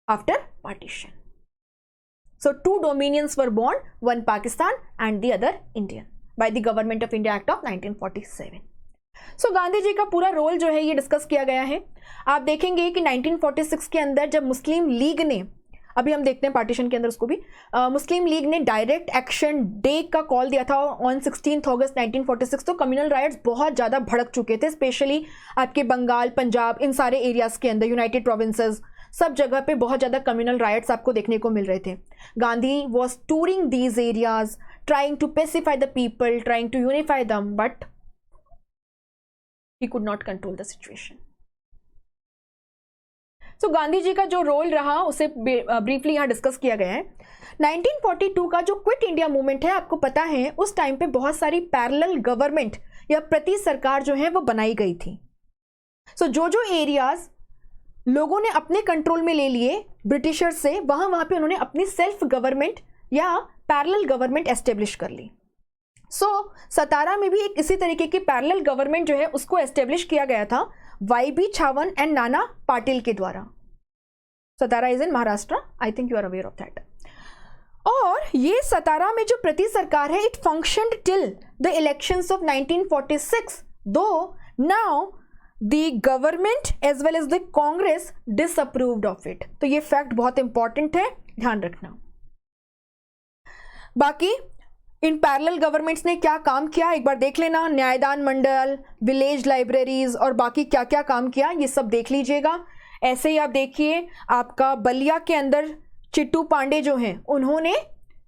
after partition. So two dominions were born, one Pakistan and the other Indian by the government of India act of 1947। सो गांधी जी का पूरा role जो है ये डिस्कस किया गया है। आप देखेंगे कि 1946 के अंदर जब मुस्लिम लीग ने, अभी हम देखते हैं पार्टीशन के अंदर उसको भी, मुस्लिम लीग ने डायरेक्ट एक्शन डे का कॉल दिया था ऑन 16 अगस्त 1946। तो कम्युनल राइट्स बहुत ज़्यादा भड़क चुके थे, स्पेशली आपके बंगाल, पंजाब, इन सारे एरियाज़ के अंदर, यूनाइटेड प्रोविंसेस, सब जगह पे बहुत ज़्यादा कम्युनल राइट्स आपको देखने को मिल रहे थे। Gandhi was touring these areas, trying to pacify the people, trying to unify them, but he could not control the situation. तो गांधी जी का जो रोल रहा उसे ब्रीफली यहाँ डिस्कस किया गया है। 1942 का जो क्विट इंडिया मूवमेंट है, आपको पता है उस टाइम पे बहुत सारी पैरेलल गवर्नमेंट या प्रति सरकार जो है वो बनाई गई थी। सो जो एरियाज लोगों ने अपने कंट्रोल में ले लिए ब्रिटिशर्स से, वहां पे उन्होंने अपनी सेल्फ गवर्नमेंट या पैरेलल गवर्नमेंट एस्टेब्लिश कर ली। सतारा में भी एक इसी तरीके की पैरेलल गवर्नमेंट जो है उसको एस्टेब्लिश किया गया था वाई.बी. छावन एंड नाना पाटिल के द्वारा। Satara is in Maharashtra, I think you are aware of that. और ये सतारा में जो प्रति सरकार है, it functioned till the elections of 1946, though now the government as well as the Congress disapproved of it. तो ये फैक्ट बहुत इंपॉर्टेंट है, ध्यान रखना। बाकी इन पैरेलल गवर्नमेंट्स ने क्या काम किया एक बार देख लेना, न्यायदान मंडल, विलेज लाइब्रेरीज और बाकी क्या क्या काम किया ये सब देख लीजिएगा। ऐसे ही आप देखिए आपका बलिया के अंदर चिट्टू पांडे जो हैं उन्होंने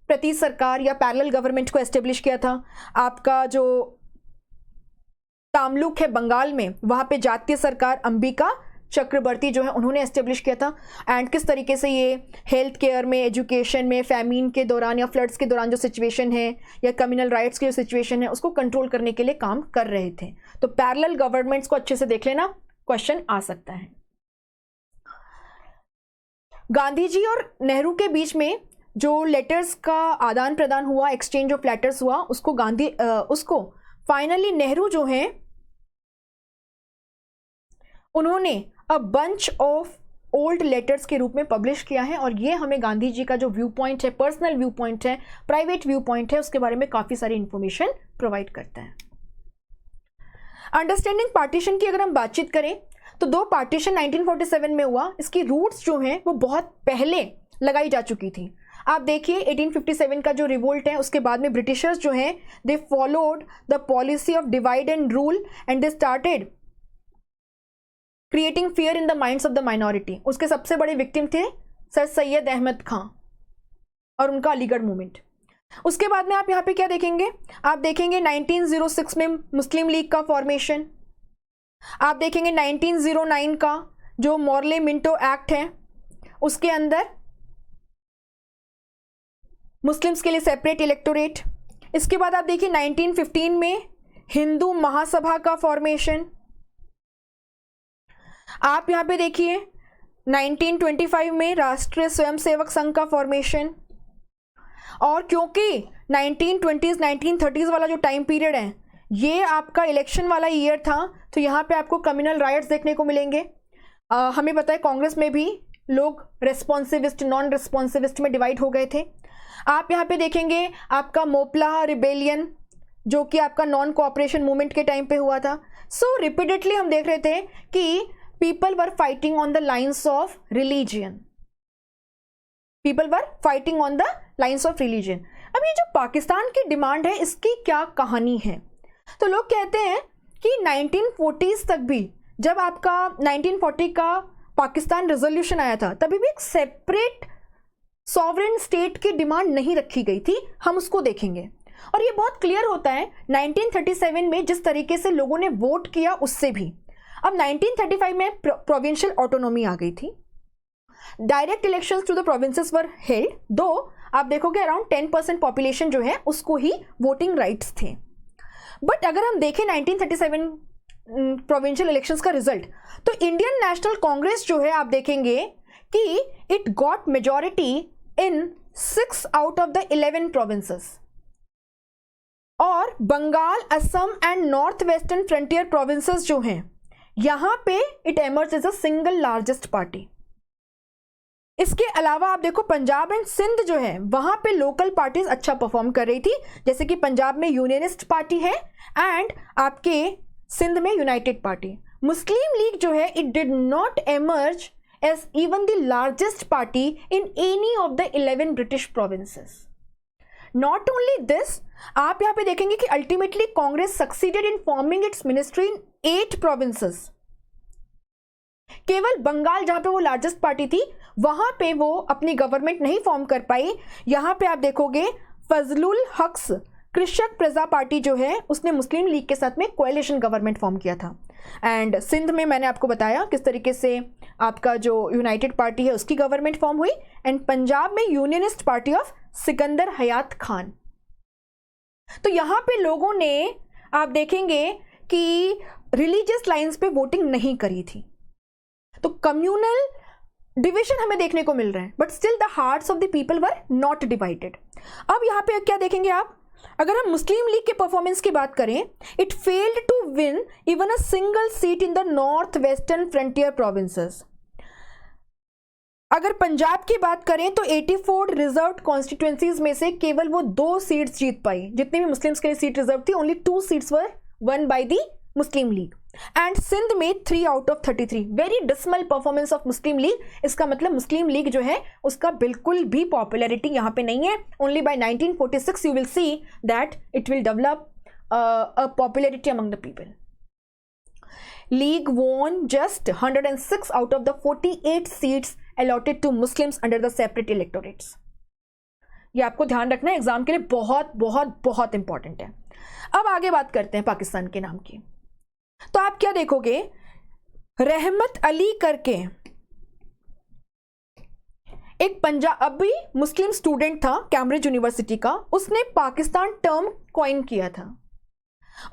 प्रति सरकार या पैरेलल गवर्नमेंट को एस्टेब्लिश किया था। आपका जो तामलुक है बंगाल में, वहां पे जातीय सरकार अंबिका चक्रवर्ती जो है उन्होंने एस्टेब्लिश किया था। एंड किस तरीके से ये हेल्थ केयर में, एजुकेशन में, फैमिन के दौरान या फ्लड्स के दौरान जो सिचुएशन है या कम्युनल राइट्स की जो सिचुएशन है उसको कंट्रोल करने के लिए काम कर रहे थे। तो पैरेलल गवर्नमेंट्स को अच्छे से देख लेना, क्वेश्चन आ सकता है। गांधी जी और नेहरू के बीच में जो लेटर्स का आदान प्रदान हुआ, एक्सचेंज ऑफ लेटर्स हुआ, उसको फाइनली नेहरू जो है उन्होंने a bunch of old letters के रूप में पब्लिश किया है। और ये हमें गांधी जी का जो व्यू पॉइंट है, पर्सनल व्यू पॉइंट है, प्राइवेट व्यू पॉइंट है, उसके बारे में काफी सारी इंफॉर्मेशन प्रोवाइड करता है। अंडरस्टैंडिंग पार्टीशन की अगर हम बातचीत करें तो दो पार्टीशन 1947 में हुआ। इसकी रूट्स जो हैं वो बहुत पहले लगाई जा चुकी थी। आप देखिए 1857 का जो रिवोल्ट है उसके बाद में ब्रिटिशर्स जो हैं they followed the policy of divide and rule and they started creating fear in the minds of the minority. उसके सबसे बड़े विक्टिम थे सर सैयद अहमद खां और उनका अलीगढ़ मूवमेंट। उसके बाद में आप यहाँ पे क्या देखेंगे, आप देखेंगे 1906 में मुस्लिम लीग का फॉर्मेशन। आप देखेंगे 1909 का जो मॉर्ले मिंटो एक्ट है उसके अंदर मुस्लिम्स के लिए सेपरेट इलेक्टोरेट। इसके बाद आप देखिए 1915 में हिंदू महासभा का फॉर्मेशन। आप यहां पे देखिए 1925 में राष्ट्रीय स्वयंसेवक संघ का फॉर्मेशन। और क्योंकि 1920s 1930s वाला जो टाइम पीरियड है ये आपका इलेक्शन वाला ईयर था, तो यहाँ पे आपको कम्युनल राइट्स देखने को मिलेंगे। हमें पता है कांग्रेस में भी लोग रेस्पॉन्सिविस्ट नॉन रेस्पॉन्सिविस्ट में डिवाइड हो गए थे। आप यहाँ पे देखेंगे आपका मोपला रिबेलियन जो कि आपका नॉन कोऑपरेशन मूवमेंट के टाइम पे हुआ था। सो रिपीटेडली हम देख रहे थे कि people were fighting on the lines of religion, people were fighting on the lines of religion. अब ये जो पाकिस्तान की डिमांड है इसकी क्या कहानी है, तो लोग कहते हैं कि 1940s तक भी, जब आपका 1940 का पाकिस्तान रेजोल्यूशन आया था, तभी भी एक सेपरेट सॉवरेन स्टेट की डिमांड नहीं रखी गई थी। हम उसको देखेंगे और ये बहुत क्लियर होता है 1937 में जिस तरीके से लोगों ने वोट किया उससे भी। अब 1935 में प्रोविंशियल ऑटोनॉमी आ गई थी, direct elections to the provinces were held, though आप देखोगे अराउंड 10% पॉपुलेशन जो है उसको ही वोटिंग राइट्स थे। बट अगर हम देखें 1937 प्रोविंशियल इलेक्शंस का रिजल्ट, तो इंडियन नेशनल कांग्रेस जो है आप देखेंगे कि it got majority in 6 out of the 11 provinces, और Bengal, Assam and north western frontier provinces जो हैं यहां पे it emerge as a single largest party. इसके अलावा आप देखो पंजाब एंड सिंध जो है वहां पे लोकल पार्टीज अच्छा परफॉर्म कर रही थी, जैसे कि पंजाब में यूनियनिस्ट पार्टी है एंड आपके सिंध में यूनाइटेड पार्टी। मुस्लिम लीग जो है it did not emerge as even the largest party in any of the 11 British provinces. Not only this, आप यहां पे देखेंगे कि ultimately Congress succeeded in forming its ministry in 8 provinces. केवल बंगाल जहां पे वो लार्जेस्ट पार्टी थी वहां पे वो अपनी गवर्नमेंट नहीं फॉर्म कर पाई। यहां पे आप देखोगे फजलुल हक्स कृषक प्रजा पार्टी जो है उसने मुस्लिम लीग के साथ में कोएलिशन गवर्नमेंट फॉर्म किया था। एंड सिंध में मैंने आपको बताया किस तरीके से आपका जो यूनाइटेड पार्टी है उसकी गवर्नमेंट फॉर्म हुई। एंड पंजाब में unionist party of Sikandar Hayat Khan. तो यहां पे लोगों ने आप देखेंगे कि रिलीजियस लाइंस पे वोटिंग नहीं करी थी, तो कम्युनल डिविजन हमें देखने को मिल रहा है, but still the hearts of the people were not divided. अब यहां पे क्या देखेंगे आप, अगर हम मुस्लिम लीग के परफॉर्मेंस की बात करें, it failed to win even a single seat in the north western frontier provinces. अगर पंजाब की बात करें तो 84 रिजर्व्ड कॉन्स्टिट्यूएंसीज में से केवल वो 2 सीट्स जीत पाई। जितनी भी मुस्लिम्स के लिए सीट रिजर्व थी, only 2 seats were won by the Muslim league. And Sindh में 3 out of 33। Very dismal performance of Muslim league. इसका मतलब मुस्लिम लीग जो है उसका बिल्कुल भी पॉपुलैरिटी यहां पे नहीं है। Only by 1946 you will see that it will develop a popularity among the people. League won just 106 out of the 48 seats allotted to Muslims under the separate electorates. ये आपको ध्यान रखना है, एग्जाम के लिए बहुत बहुत बहुत इंपॉर्टेंट है। अब आगे बात करते हैं पाकिस्तान के नाम की। तो आप क्या देखोगे, रहमत अली करके एक पंजाबी मुस्लिम स्टूडेंट था कैम्ब्रिज यूनिवर्सिटी का, उसने पाकिस्तान टर्म कॉइन किया था।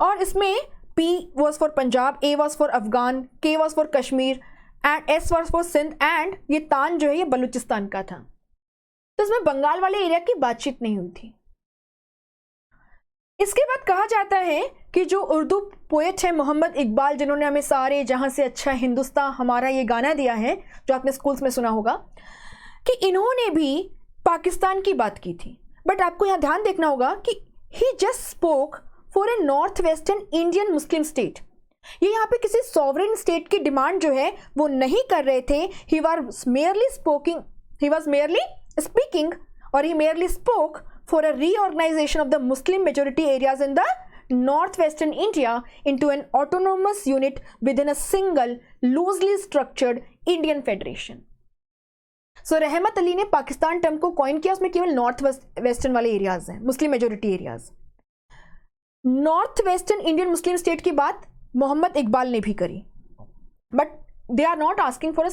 और इसमें P was for Punjab, A was for Afghan, K was for Kashmir and S was for Sindh and ये तान जो है ये बलूचिस्तान का था। तो इसमें बंगाल वाले एरिया की बातचीत नहीं हुई थी। इसके बाद कहा जाता है कि जो उर्दू पोएट है मोहम्मद इकबाल, जिन्होंने हमें सारे जहां से अच्छा हिंदुस्तान हमारा ये गाना दिया है जो आपने स्कूल्स में सुना होगा, कि इन्होंने भी पाकिस्तान की बात की थी। बट आपको यहां ध्यान देखना होगा कि he just spoke for a north western Indian Muslim state. ये यहाँ पे किसी सॉवरेन स्टेट की डिमांड जो है वो नहीं कर रहे थे। ही वॉज मेयरली स्पीकिंग और he merely spoke for a reorganisation of the Muslim majority areas in the north western India into an autonomous unit within a single loosely structured Indian federation. So Rahmat Ali ने Pakistan term को coin किया, उसमें केवल north western वाले areas हैं, Muslim majority areas. North western Indian Muslim state की बात मोहम्मद इकबाल ने भी करी, but they are not asking for a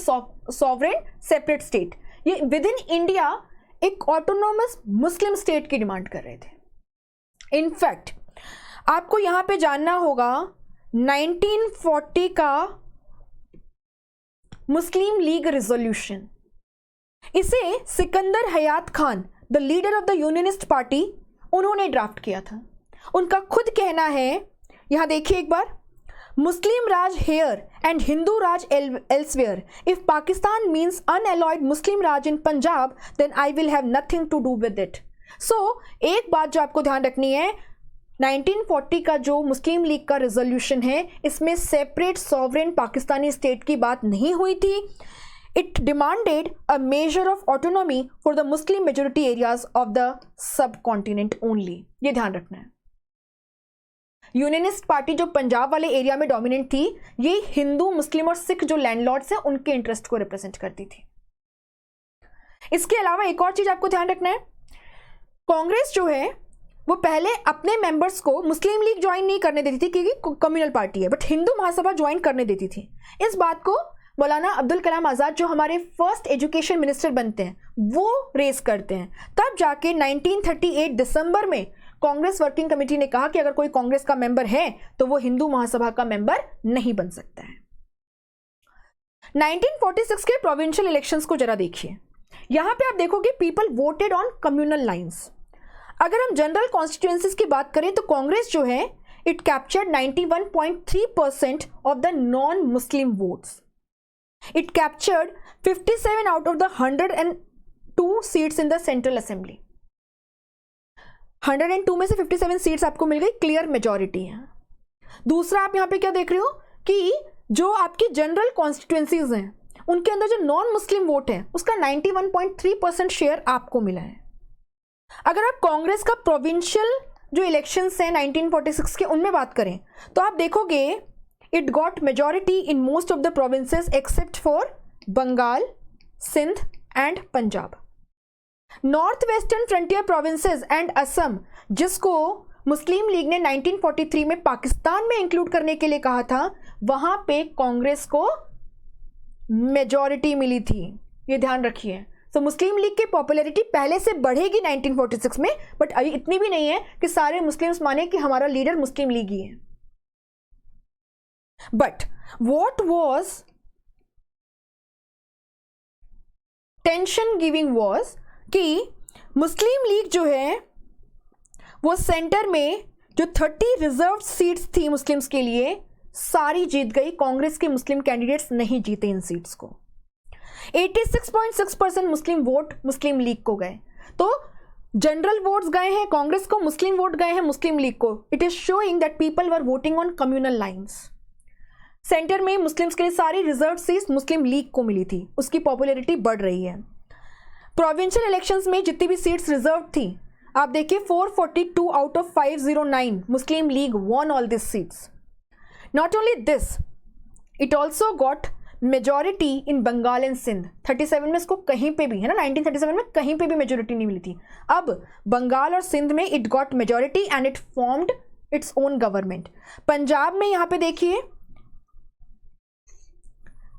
sovereign separate state. ये विद इन इंडिया एक ऑटोनॉमस मुस्लिम स्टेट की डिमांड कर रहे थे। इनफैक्ट आपको यहां पे जानना होगा 1940 का मुस्लिम लीग रेजोल्यूशन, इसे Sikandar Hayat Khan, the leader of the Unionist Party, उन्होंने ड्राफ्ट किया था। उनका खुद कहना है, यहां देखिए एक बार, Muslim Raj here and Hindu Raj elsewhere, if Pakistan means unalloyed Muslim Raj in Punjab then I will have nothing to do with it. सो एक बात जो आपको ध्यान रखनी है, 1940 का जो मुस्लिम लीग का रेजोल्यूशन है, इसमें सेपरेट सॉवरेन पाकिस्तानी स्टेट की बात नहीं हुई थी। It demanded a measure of autonomy for the Muslim majority areas of the sub continent only. ये ध्यान रखना है। यूनियनिस्ट पार्टी जो पंजाब वाले एरिया में डोमिनेंट थी, ये हिंदू, मुस्लिम और सिख जो लैंडलॉर्ड्स हैं उनके इंटरेस्ट को रिप्रेजेंट करती थी। इसके अलावा एक और चीज आपको ध्यान रखना है, कांग्रेस जो है वो पहले अपने मेंबर्स को मुस्लिम लीग ज्वाइन नहीं करने देती थी क्योंकि कम्युनल पार्टी है, बट हिंदू महासभा ज्वाइन करने देती थी। इस बात को मौलाना अब्दुल कलाम आज़ाद जो हमारे फर्स्ट एजुकेशन मिनिस्टर बनते हैं वो रेस करते हैं। तब जाके 1938 दिसंबर में कांग्रेस वर्किंग कमेटी ने कहा कि अगर कोई कांग्रेस का मेंबर है तो वो हिंदू महासभा का मेंबर नहीं बन सकता है। 1946 के प्रोविंशियल इलेक्शंस को जरा देखिए। यहां पे आप देखोगे people voted on communal lines. अगर हम जनरल कॉन्स्टिट्यूएंसीज की बात करें तो कांग्रेस जो है it captured 91.3% of the non Muslim votes. It captured 57 out of the 102 seats in the central assembly. 102 में से 57 सीट्स आपको मिल गई, क्लियर मेजॉरिटी है। दूसरा आप यहां पे क्या देख रहे हो कि जो आपकी जनरल कॉन्स्टिट्यूएंसीज हैं उनके अंदर जो नॉन मुस्लिम वोट है उसका 91.3% शेयर आपको मिला है। अगर आप कांग्रेस का प्रोविंशियल जो इलेक्शंस हैं 1946 के उनमें बात करें तो आप देखोगे it got majority in most of the provinces except for Bengal, Sindh and Punjab. North western frontier provinces and Assam, जिसको मुस्लिम लीग ने 1943 में पाकिस्तान में इंक्लूड करने के लिए कहा था, वहां पे कांग्रेस को मेजॉरिटी मिली थी। ये ध्यान रखिए। तो मुस्लिम लीग की पॉपुलैरिटी पहले से बढ़ेगी 1946 में, बट अभी इतनी भी नहीं है कि सारे मुस्लिम्स माने कि हमारा लीडर मुस्लिम लीग ही है। But what was tension giving was कि मुस्लिम लीग जो है वो सेंटर में जो 30 रिजर्व सीट्स थी मुस्लिम्स के लिए सारी जीत गई। कांग्रेस के मुस्लिम कैंडिडेट्स नहीं जीते इन सीट्स को। 86.6% मुस्लिम वोट मुस्लिम लीग को गए। तो जनरल वोट्स गए हैं कांग्रेस को, मुस्लिम वोट गए हैं मुस्लिम लीग को। It is showing that people were voting on communal lines. Centre में मुस्लिम्स के लिए सारी रिजर्व सीट्स मुस्लिम लीग को मिली थी, उसकी पॉपुलैरिटी बढ़ रही है। प्रोविंशियल इलेक्शंस में जितनी भी सीट्स रिजर्व थी आप देखिए 442 out of 509 Muslim league won all this seats. Not only this, it also got majority in Bengal and Sindh. 37 में इसको कहीं पे भी है ना, 1937 में कहीं पे भी मेजॉरिटी नहीं मिली थी। अब बंगाल और सिंध में it got majority and it formed its own government. Punjab में यहां पे देखिए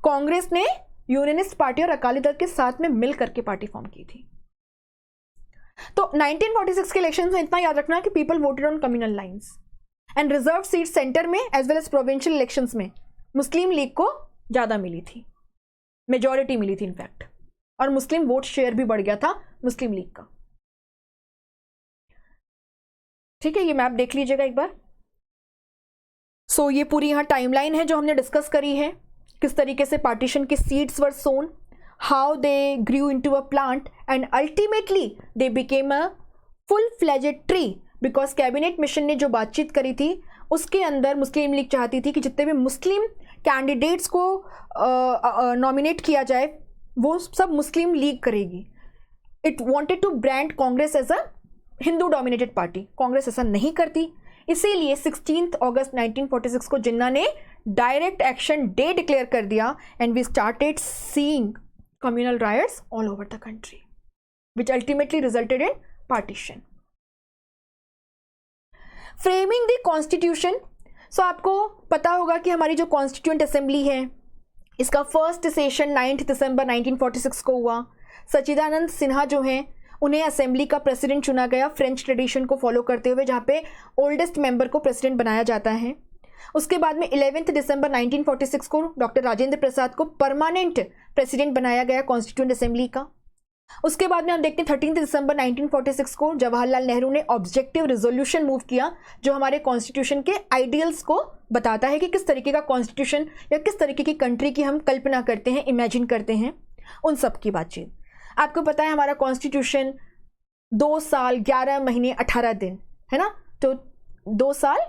कांग्रेस ने यूनियनिस्ट पार्टी और अकाली दल के साथ में मिल करके पार्टी फॉर्म की थी। तो 1946 के इलेक्शन में इतना याद रखना कि people voted on communal lines and reserve seat centre में as well as provincial elections में मुस्लिम लीग को ज्यादा मिली थी, मेजॉरिटी मिली थी इनफैक्ट, और मुस्लिम वोट शेयर भी बढ़ गया था मुस्लिम लीग का। ठीक है, ये मैप देख लीजिएगा एक बार। सो ये पूरी यहां टाइमलाइन है जो हमने डिस्कस करी है, किस तरीके से पार्टीशन के seeds were sown, how they grew into a plant and ultimately they became a full fledged tree, because cabinet mission ने जो बातचीत करी थी उसके अंदर मुस्लिम लीग चाहती थी कि जितने भी मुस्लिम कैंडिडेट्स को नॉमिनेट किया जाए वो सब मुस्लिम लीग करेगी। It wanted to brand Congress as a Hindu dominated party. Congress ऐसा नहीं करती, इसीलिए 16 अगस्त 1946 को जिन्ना ने डायरेक्ट एक्शन डे डिक्लेयर कर दिया and we started seeing communal riots all over the country which ultimately resulted in partition. Framing the constitution. So आपको पता होगा कि हमारी जो कॉन्स्टिट्यूएंट असेंबली है इसका फर्स्ट सेशन 9 दिसंबर 1946 को हुआ। सच्चिदानंद सिन्हा जो हैं उन्हें असेंबली का प्रेसिडेंट चुना गया फ्रेंच ट्रेडिशन को फॉलो करते हुए, जहाँ पे ओल्डेस्ट मेंबर को प्रेसिडेंट बनाया जाता है। उसके बाद में 11 दिसंबर 1946 को डॉक्टर राजेंद्र प्रसाद को परमानेंट प्रेसिडेंट बनाया गया कॉन्स्टिट्यूएंट असेंबली का। उसके बाद में हम देखते हैं 13 दिसंबर 1946 को जवाहरलाल नेहरू ने ऑब्जेक्टिव रिजोल्यूशन मूव किया, जो हमारे कॉन्स्टिट्यूशन के आइडियल्स को बताता है कि किस तरीके का कॉन्स्टिट्यूशन या किस तरीके की कंट्री की हम कल्पना करते हैं, इमेजिन करते हैं, उन सब की बातचीत। आपको पता है हमारा कॉन्स्टिट्यूशन 2 साल 11 महीने 18 दिन है ना, तो 2 साल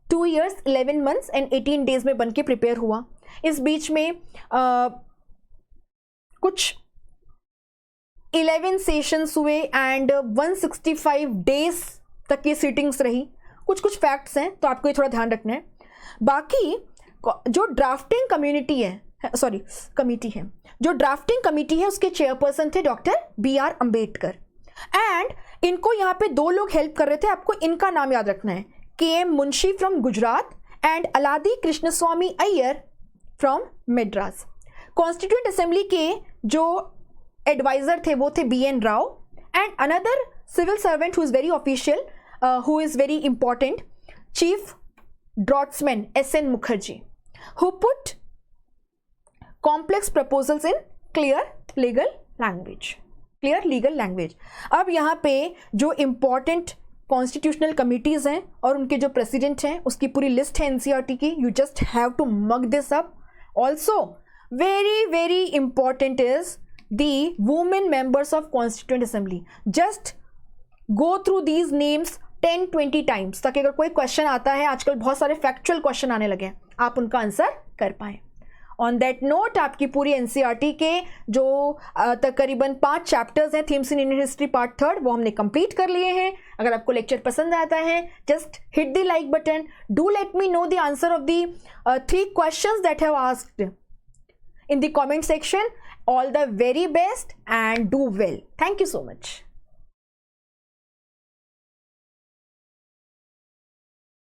2 years 11 months and 18 days में बन के प्रिपेयर हुआ। इस बीच में कुछ 11 सेशंस हुए एंड 165 डेज तक ये सीटिंग्स रही। कुछ फैक्ट्स हैं तो आपको ये थोड़ा ध्यान रखना है। बाकी जो ड्राफ्टिंग कमेटी है, जो ड्राफ्टिंग कमेटी है उसके चेयरपर्सन थे डॉक्टर BR अम्बेडकर, एंड इनको यहाँ पे 2 लोग हेल्प कर रहे थे। आपको इनका नाम याद रखना है, KM Munshi from Gujarat and Alladi Krishnaswamy Iyer from Madras. Constituent assembly के जो एडवाइजर थे वो थे BN Rao and another civil servant who is very official, who is very important, chief draughtsman SN Mukherjee, who put complex proposals in clear legal language. अब यहाँ पे जो important constitutional committees हैं और उनके जो प्रेसिडेंट हैं उसकी पूरी लिस्ट है NCERT की। You just have to mug this up. Also very important is the women members of constituent assembly. Just go through these names 10-20 times ताकि अगर कोई क्वेश्चन आता है, आजकल बहुत सारे फैक्चुअल क्वेश्चन आने लगे हैं, आप उनका आंसर कर पाएं। ऑन दैट नोट आपकी पूरी NCERT के जो तकरीबन 5 चैप्टर्स हैं, themes in Indian history part 3, वो हमने कंप्लीट कर लिए हैं। अगर आपको लेक्चर पसंद आता है, just hit the like button, do let me know the answer of the 3 questions that have asked in the comment section. All the very best and do well. Thank you so much.